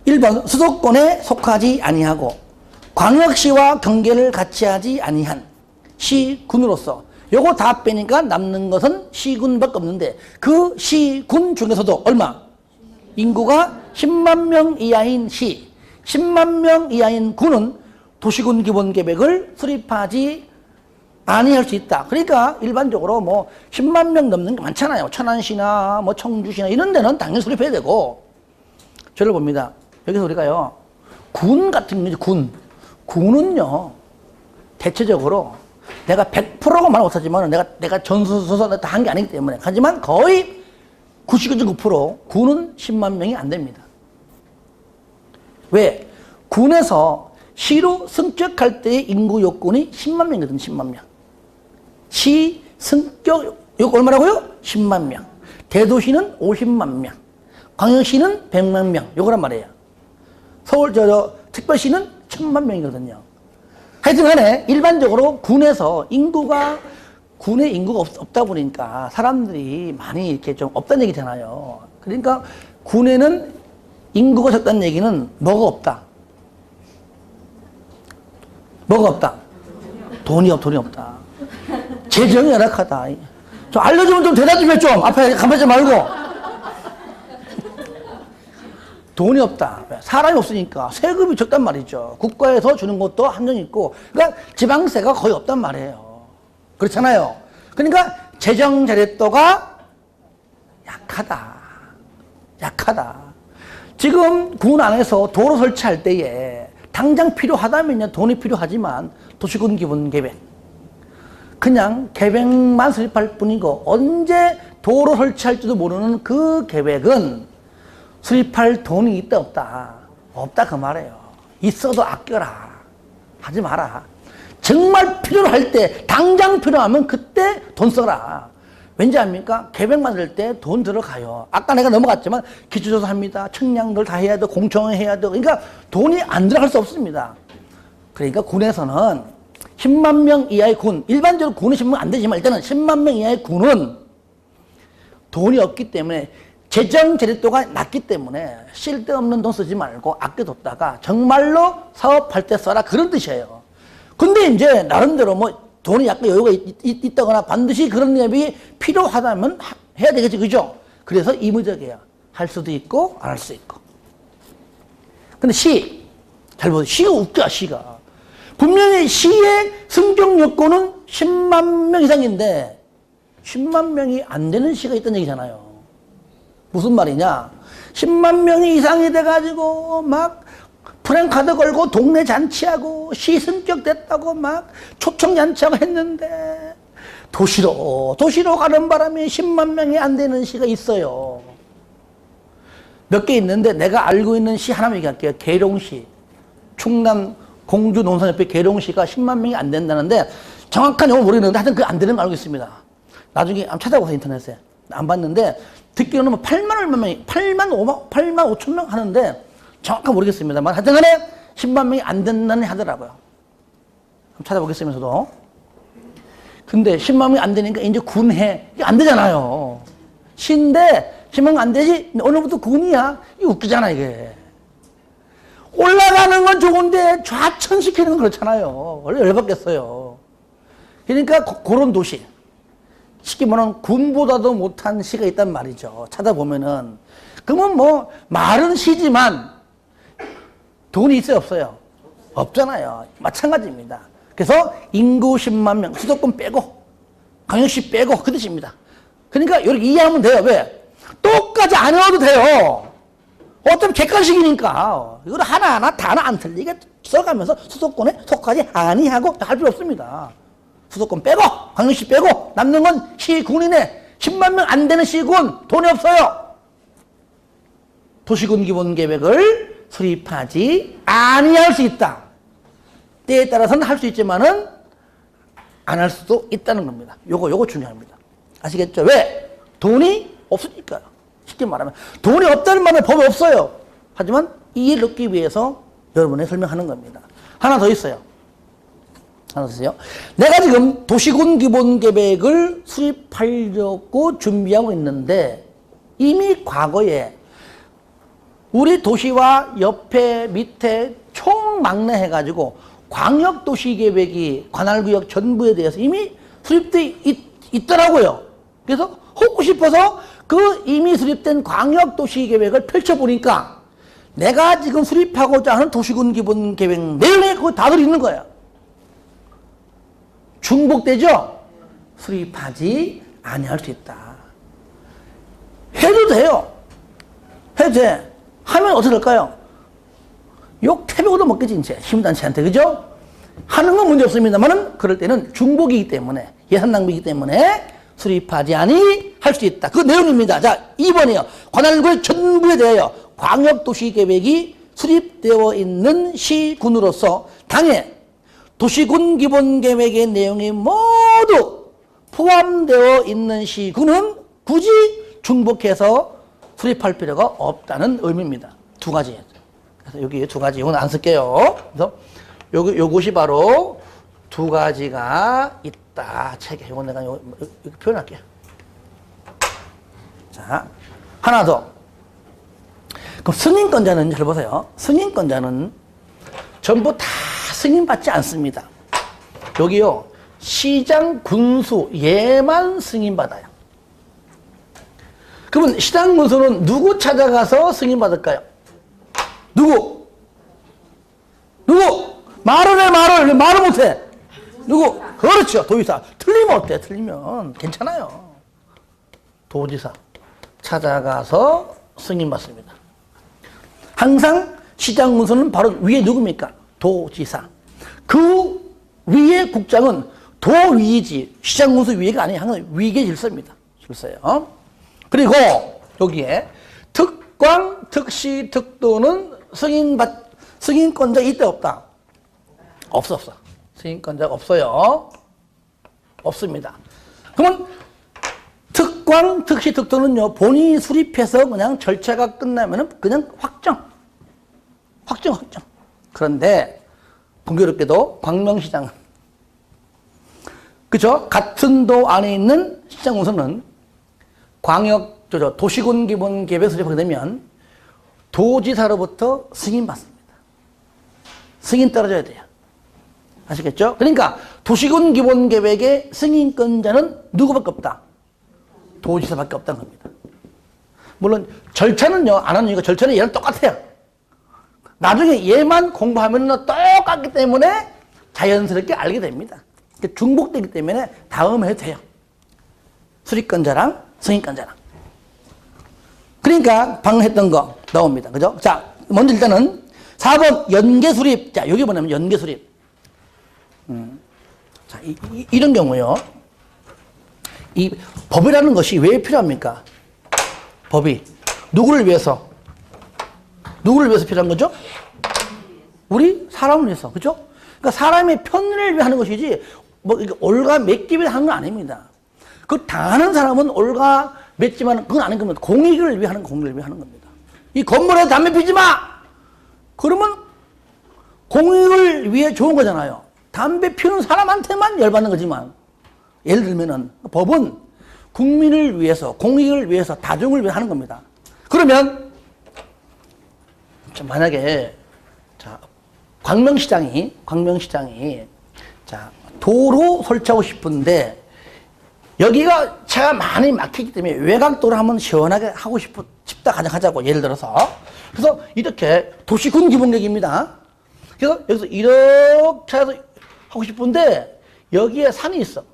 1번 수도권에 속하지 아니하고 광역시와 경계를 같이 하지 아니한 시군으로서 요거 다 빼니까 남는 것은 시군밖에 없는데 그 시군 중에서도 얼마? 인구가 10만 명 이하인 시, 10만 명 이하인 군은 도시군 기본계획을 수립하지 아니할 수 있다. 그러니까 일반적으로 뭐 10만 명 넘는 게 많잖아요. 천안시나 뭐 청주시나 이런 데는 당연히 수립해야 되고. 저를 봅니다. 여기서 우리가요, 군 같은 경우, 군은요, 대체적으로 내가 100%가 말 못하지만 내가 전수서서 다 한 게 아니기 때문에. 하지만 거의 99.9% 군은 10만 명이 안 됩니다. 왜? 군에서 시로 승격할 때의 인구 요건이 10만 명이거든요. 10만 명. 시 승격 요건 얼마라고요? 10만 명. 대도시는 50만 명. 광역시는 100만 명. 요거란 말이에요. 서울 특별시는 1000만 명이거든요. 하여튼 간에 일반적으로 군의 인구가 없다 보니까 사람들이 많이 이렇게 좀 없다는 얘기잖아요. 그러니까 군에는 인구가 적다는 얘기는 뭐가 없다? 뭐가 없다? 돈이 없다. 재정이 열악하다. 좀 알려주면 좀 대답 좀 해, 좀. 앞에 가만히 말고. 돈이 없다. 사람이 없으니까 세금이 적단 말이죠. 국가에서 주는 것도 한정 있고. 그러니까 지방세가 거의 없단 말이에요. 그렇잖아요. 그러니까 재정 자립도가 약하다. 지금 군 안에서 도로 설치할 때에 당장 필요하다면요, 돈이 필요하지만 도시군 기본 계획 그냥 계획만 수립할 뿐이고 언제 도로 설치할지도 모르는 그 계획은 수립할 돈이 있다 없다 그 말이에요. 있어도 아껴라. 하지 마라. 정말 필요로 할 때, 당장 필요하면 그때 돈 써라. 왠지 압니까? 계획 만들 때 돈 들어가요. 아까 내가 넘어갔지만 기초조사 합니다. 청량들 다 해야 돼. 공청회 해야 돼. 그러니까 돈이 안 들어갈 수 없습니다. 그러니까 군에서는 10만 명 이하의 군, 일반적으로 군은 10만 명 안 되지만 일단은 10만 명 이하의 군은 돈이 없기 때문에 재정 제립도가 낮기 때문에 쓸데없는 돈 쓰지 말고 아껴뒀다가 정말로 사업할 때 써라 그런 뜻이에요. 근데 이제 나름대로 뭐 돈이 약간 여유가 있다거나 반드시 그런 앱이 필요하다면 해야 되겠지, 그죠? 그래서 의무적이에요. 할 수도 있고 안 할 수 있고. 근데 잘 보세요. 시가 웃겨, 시가. 분명히 시의 승격 요건은 10만 명 이상인데 10만 명이 안 되는 시가 있다는 얘기잖아요. 무슨 말이냐? 10만 명이 이상이 돼가지고 막 프랜카드 걸고 동네 잔치하고 시 승격 됐다고 막 초청 잔치하고 했는데 도시로 가는 바람에 10만 명이 안 되는 시가 있어요. 몇 개 있는데 내가 알고 있는 시 하나만 얘기할게요. 계룡시. 충남 공주 농산협회 계룡시가 10만 명이 안 된다는데 정확한 용어 모르겠는데 하여튼 그 안 되는 거 알고 있습니다. 나중에 한번 찾아보세요, 인터넷에. 안 봤는데 듣기로는 뭐 8만 얼마 명이 8만 5천 명 하는데 정확한 모르겠습니다만 하여튼 간에 10만 명이 안 된다는 하더라고요. 한번 찾아보겠습니다, 저도. 근데 10만 명이 안 되니까 이제 군해. 이게 안 되잖아요. 시인데 10만 명 안 되지? 오늘부터 군이야. 이거 웃기잖아, 이게. 올라가는 건 좋은데 좌천시키는 건 그렇잖아요. 원래 열받겠어요. 그러니까 그런 도시. 쉽게 말하면 군보다도 못한 시가 있단 말이죠. 찾아보면은. 그러면 뭐 말은 시지만 돈이 있어요, 없어요? 없잖아요. 마찬가지입니다. 그래서 인구 10만 명, 수도권 빼고 광역시 빼고 그 뜻입니다. 그러니까 이렇게 이해하면 돼요. 왜? 똑같이 안 외워도 돼요. 어차피 객관식이니까 이걸 하나하나 단어 안 틀리게 써가면서 수도권에 속하지 아니하고 할 필요 없습니다. 수도권 빼고 광역시 빼고 남는 건 시군이네. 10만 명 안 되는 시군 돈이 없어요. 도시군 기본계획을 수립하지 아니할 수 있다. 때에 따라서는 할 수 있지만은 안 할 수도 있다는 겁니다. 요거 중요합니다. 아시겠죠? 왜? 돈이 없으니까요. 쉽게 말하면 돈이 없다는 말은 법이 없어요. 하지만 이해를 얻기 위해서 여러분에 설명하는 겁니다. 하나 더 있어요. 하나 더 있어요. 내가 지금 도시군 기본계획을 수립하려고 준비하고 있는데 이미 과거에 우리 도시와 옆에 밑에 총망라해가지고 광역도시계획이 관할구역 전부에 대해서 이미 수립되어 있더라고요. 그래서 하고 싶어서 그 이미 수립된 광역도시계획을 펼쳐보니까 내가 지금 수립하고자 하는 도시군 기본계획 내용에 그거 다 들어있는 거예요. 중복되죠? 수립하지 아니할 수 있다. 해도 돼요. 해도 돼. 하면 어떻게 될까요? 욕 태백으로 먹겠지, 이제. 시민단체한테, 그죠? 하는 건 문제 없습니다만은, 그럴 때는 중복이기 때문에, 예산 낭비이기 때문에 수립하지 아니 할 수 있다. 그 내용입니다. 자, 2번이에요. 관할구역 전부에 대하여 광역도시계획이 수립되어 있는 시군으로서 당해 도시군 기본계획의 내용이 모두 포함되어 있는 시군은 굳이 중복해서 수립할 필요가 없다는 의미입니다. 두 가지. 그래서 여기 두 가지, 이건 안 쓸게요. 그래서 요것이 바로 두 가지가 있다. 책에. 이건 내가 이렇게 표현할게요. 자, 하나 더. 그럼 승인권자는 잘 보세요. 승인권자는 전부 다 승인받지 않습니다. 여기요, 시장 군수 얘만 승인받아요. 그러면 시장 군수는 누구 찾아가서 승인받을까요? 누구? 말을 해, 말을 못해. 누구? 그렇죠. 도지사. 틀리면 어때? 틀리면 괜찮아요. 도지사 찾아가서 승인받습니다. 항상 시장 군수는 바로 위에 누굽니까? 도지사. 그 위에 국장은 도위지. 시장 군수 위에가 아니에요. 항상 위계 질서입니다. 질서예요. 그리고 여기에 특광, 특시, 특도는 승인권자 있다 없다? 없어. 승인권자가 없어요. 없습니다. 그러면 특광, 특시, 특도는요, 본인이 수립해서 그냥 절차가 끝나면은 그냥 확정. 그런데, 공교롭게도 광명시장은, 그죠? 같은 도 안에 있는 시장 우선은 도시군 기본 계획 수립하게 되면 도지사로부터 승인받습니다. 승인 떨어져야 돼요. 아시겠죠? 그러니까 도시군 기본 계획의 승인권자는 누구밖에 없다? 도지사밖에 없다는 겁니다. 물론 절차는요, 안 하는 이유가 절차는 얘랑 똑같아요. 나중에 얘만 공부하면 똑같기 때문에 자연스럽게 알게 됩니다. 중복되기 때문에 다음에 해도 돼요. 수립권자랑 승인권자랑. 그러니까 방금 했던 거 나옵니다. 그죠? 자, 먼저 일단은 4번 연계수립. 자, 여기 뭐냐면 연계수립. 자, 이런 경우요. 이 법이라는 것이 왜 필요합니까? 법이. 누구를 위해서? 누구를 위해서 필요한 거죠? 우리 사람을 위해서. 그죠? 그러니까 사람의 편의를 위해 하는 것이지, 뭐, 올가 맺기 위해 하는 건 아닙니다. 그 당하는 사람은 올가 맺지만 그건 아닌 겁니다. 공익을 위해 하는, 공익을 위해 하는 겁니다. 이 건물에 담배 피지 마! 그러면 공익을 위해 좋은 거잖아요. 담배 피우는 사람한테만 열받는 거지만, 예를 들면은 법은 국민을 위해서, 공익을 위해서, 다중을 위해 하는 겁니다. 그러면, 만약에, 자, 광명시장이, 자, 도로 설치하고 싶은데, 여기가 차가 많이 막히기 때문에 외곽도로 한번 시원하게 하고 싶다 가정하자고, 예를 들어서. 그래서 이렇게 도시군 기본계획입니다. 그래서 여기서 이렇게 해서 하고 싶은데, 여기에 산이 있어.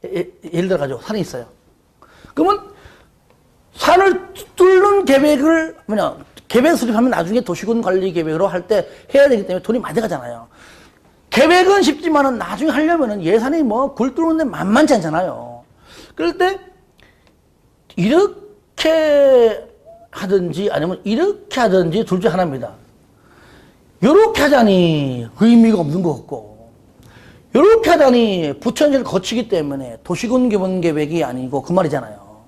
예를 들어가지고 산이 있어요. 그러면 산을 뚫는 계획을, 계획 수립하면 나중에 도시군 관리 계획으로 할 때 해야 되기 때문에 돈이 많이 들어가잖아요. 계획은 쉽지만은 나중에 하려면은 예산이 뭐 굴 뚫는데 만만치 않잖아요. 그럴 때 이렇게 하든지 아니면 이렇게 하든지 둘 중 하나입니다. 요렇게 하자니 의미가 없는 것 같고, 요렇게 하자니 부천시를 거치기 때문에 도시군 기본 계획이 아니고 그 말이잖아요.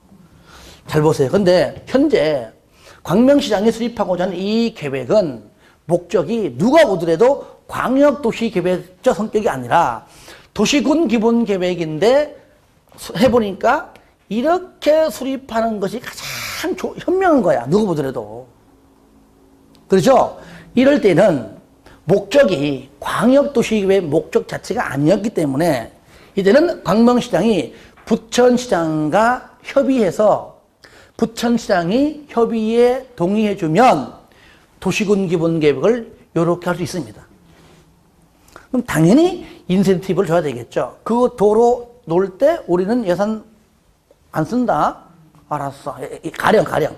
잘 보세요. 근데 현재 광명시장에 수립하고자 하는 이 계획은 목적이 누가 보더라도 광역도시계획적 성격이 아니라 도시군 기본계획인데 해보니까 이렇게 수립하는 것이 가장 현명한 거야. 누가 보더라도. 그렇죠? 이럴 때는 목적이 광역도시계획 목적 자체가 아니었기 때문에 이제는 광명시장이 부천시장과 협의해서 부천시장이 협의에 동의해주면 도시군 기본계획을 이렇게 할 수 있습니다. 그럼 당연히 인센티브를 줘야 되겠죠. 그 도로 놓을 때 우리는 예산 안 쓴다. 알았어. 가령.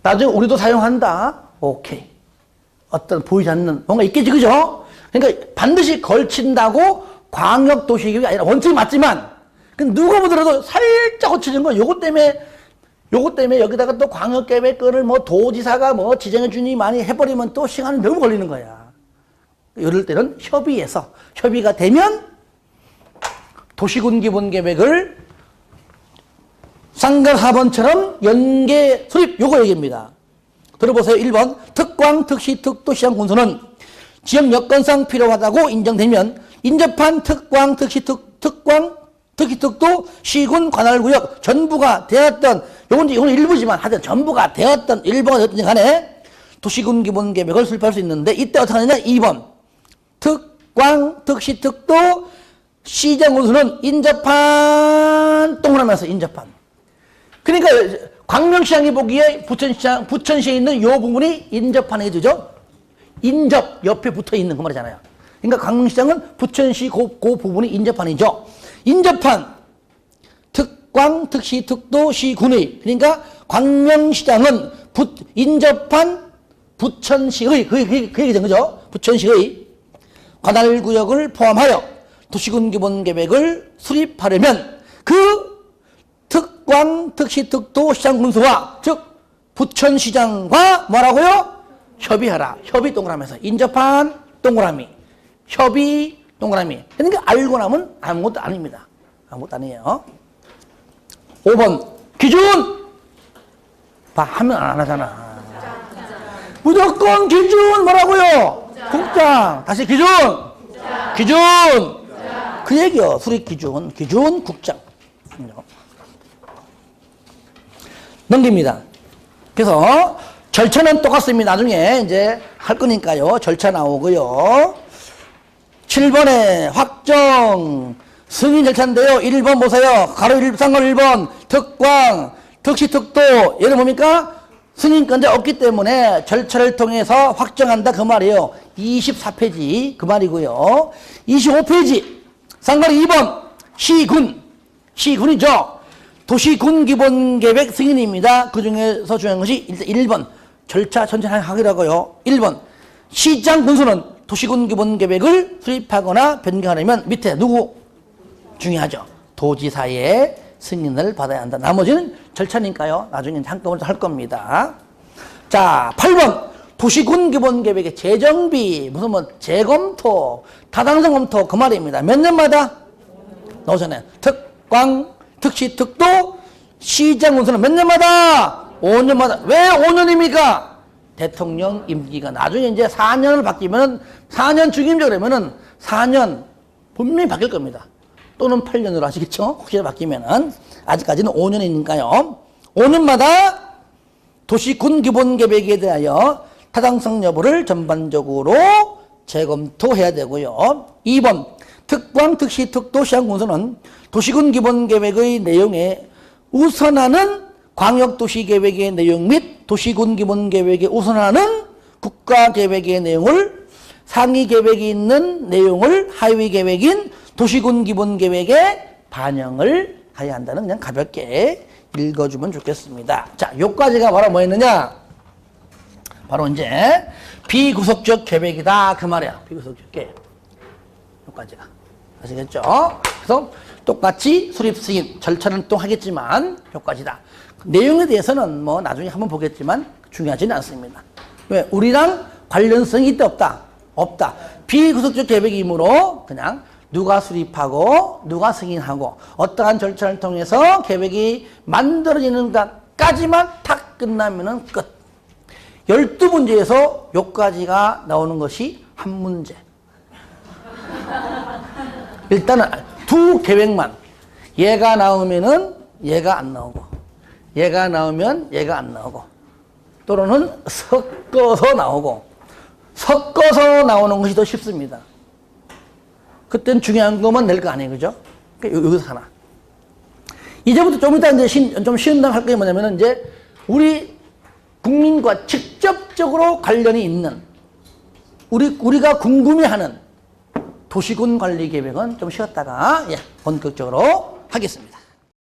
나중에 우리도 사용한다. 오케이. 어떤 보이지 않는 뭔가 있겠지, 그죠? 그러니까 반드시 걸친다고 광역도시계획이 아니라 원칙이 맞지만, 누가 보더라도 살짝 거치는 거, 요것 때문에 여기다가 또 광역계획권을 뭐 도지사가 뭐 지정해주니 많이 해버리면 또 시간이 너무 걸리는 거야. 이럴 때는 협의가 되면 도시군 기본계획을 쌍가 4번처럼 연계 수립, 요거 얘기입니다. 들어보세요. 1번. 특광, 특시, 특도, 시장 군수는 지역 여건상 필요하다고 인정되면 인접한 특광, 특시, 특광, 특히 특도, 시군, 관할구역 전부가 되었던, 이건 일부지만 하여튼 전부가 되었던, 일부가 되었던 간에 도시군 기본계획을 수립할 수 있는데 이때 어떻게 하느냐? 2번. 특광, 특시, 특도, 시장군수는 인접한 동그라미에서 인접한. 그러니까 광명시장이 보기에 부천시에 있는 이 부분이 인접한 해주죠. 인접 옆에 붙어 있는 그 말이잖아요. 그러니까 광명시장은 부천시 그 부분이 인접한이죠. 인접한 특광, 특시, 특도, 시군의, 그러니까 광명시장은 인접한 부천시의, 그 얘기 된 거죠. 부천시의 관할구역을 포함하여 도시군 기본계획을 수립하려면 그 특광, 특시, 특도, 시장군수와 즉 부천시장과 뭐라고요? 협의하라. 협의 동그라미에서 인접한 동그라미. 협의 동그라미. 그러니까 알고 나면 아무것도 아닙니다. 아무것도 아니에요. 5번 기준. 봐, 하면 안 하잖아. 무조건 기준 뭐라고요? 국장. 다시 기준. 기준. 그 얘기요. 수립 기준. 기준 국장. 넘깁니다. 그래서 절차는 똑같습니다. 나중에 이제 할 거니까요. 절차 나오고요. 7번에 확정 승인 절차인데요. 1번 보세요. 가로 1상관 1번 특광 특시특도 얘는 뭡니까? 승인권자 없기 때문에 절차를 통해서 확정한다 그 말이에요. 24페이지 그 말이고요. 25페이지 상관 2번 시군. 시군이죠. 도시군 기본계획 승인입니다. 그 중에서 중요한 것이 1번 절차 천천하기로 하고요. 1번 시장 군수는 도시군 기본계획을 수립하거나 변경하려면 밑에 누구? 중요하죠. 도지사의 승인을 받아야 한다. 나머지는 절차니까요. 나중에 한꺼번에 할 겁니다. 자, 8번 도시군 기본계획의 재정비 무슨 뭐 재검토 타당성 검토 그 말입니다. 몇 년마다? 나오잖아요. 특광 특시 특도 시장 군수는 몇 년마다? 5년마다. 왜 5년입니까? 대통령 임기가 나중에 이제 4년을 바뀌면은 4년 중임제 그러면은 4년 분명히 바뀔 겁니다. 또는 8년으로 아시겠죠? 혹시 바뀌면은 아직까지는 5년이니까요. 5년마다 도시군 기본계획에 대하여 타당성 여부를 전반적으로 재검토해야 되고요. 2번 특광 특시 특도 시장 군수는 도시군 기본계획의 내용에 우선하는 광역도시계획의 내용 및 도시군 기본계획에 우선하는 국가계획의 내용을 상위계획이 있는 내용을 하위계획인 도시군 기본계획에 반영을 해야 한다는 그냥 가볍게 읽어주면 좋겠습니다. 자, 요까지가 바로 뭐였느냐? 바로 이제 비구속적 계획이다 그 말이야. 비구속적 계획. 요까지가. 아시겠죠? 그래서 똑같이 수립 승인 절차는 또 하겠지만 요까지다. 내용에 대해서는 뭐 나중에 한번 보겠지만 중요하지는 않습니다. 왜? 우리랑 관련성이 있다 없다? 없다. 비구속적 계획이므로 그냥 누가 수립하고 누가 승인하고 어떠한 절차를 통해서 계획이 만들어지는 것까지만 탁 끝나면은 끝. 12문제에서 요까지가 나오는 것이 한 문제. 일단은 두 계획만. 얘가 나오면은 얘가 안 나오고 얘가 나오면 얘가 안 나오고 또는 섞어서 나오고 섞어서 나오는 것이 더 쉽습니다. 그때는 중요한 것만 낼 거 아니에요. 그죠? 그러니까 여기서 하나. 이제부터 좀 이따 이제 좀 쉬운 당 할 게 뭐냐면은 이제 우리 국민과 직접적으로 관련이 있는 우리가 궁금해하는 도시군 관리 계획은 좀 쉬었다가 예, 본격적으로 하겠습니다.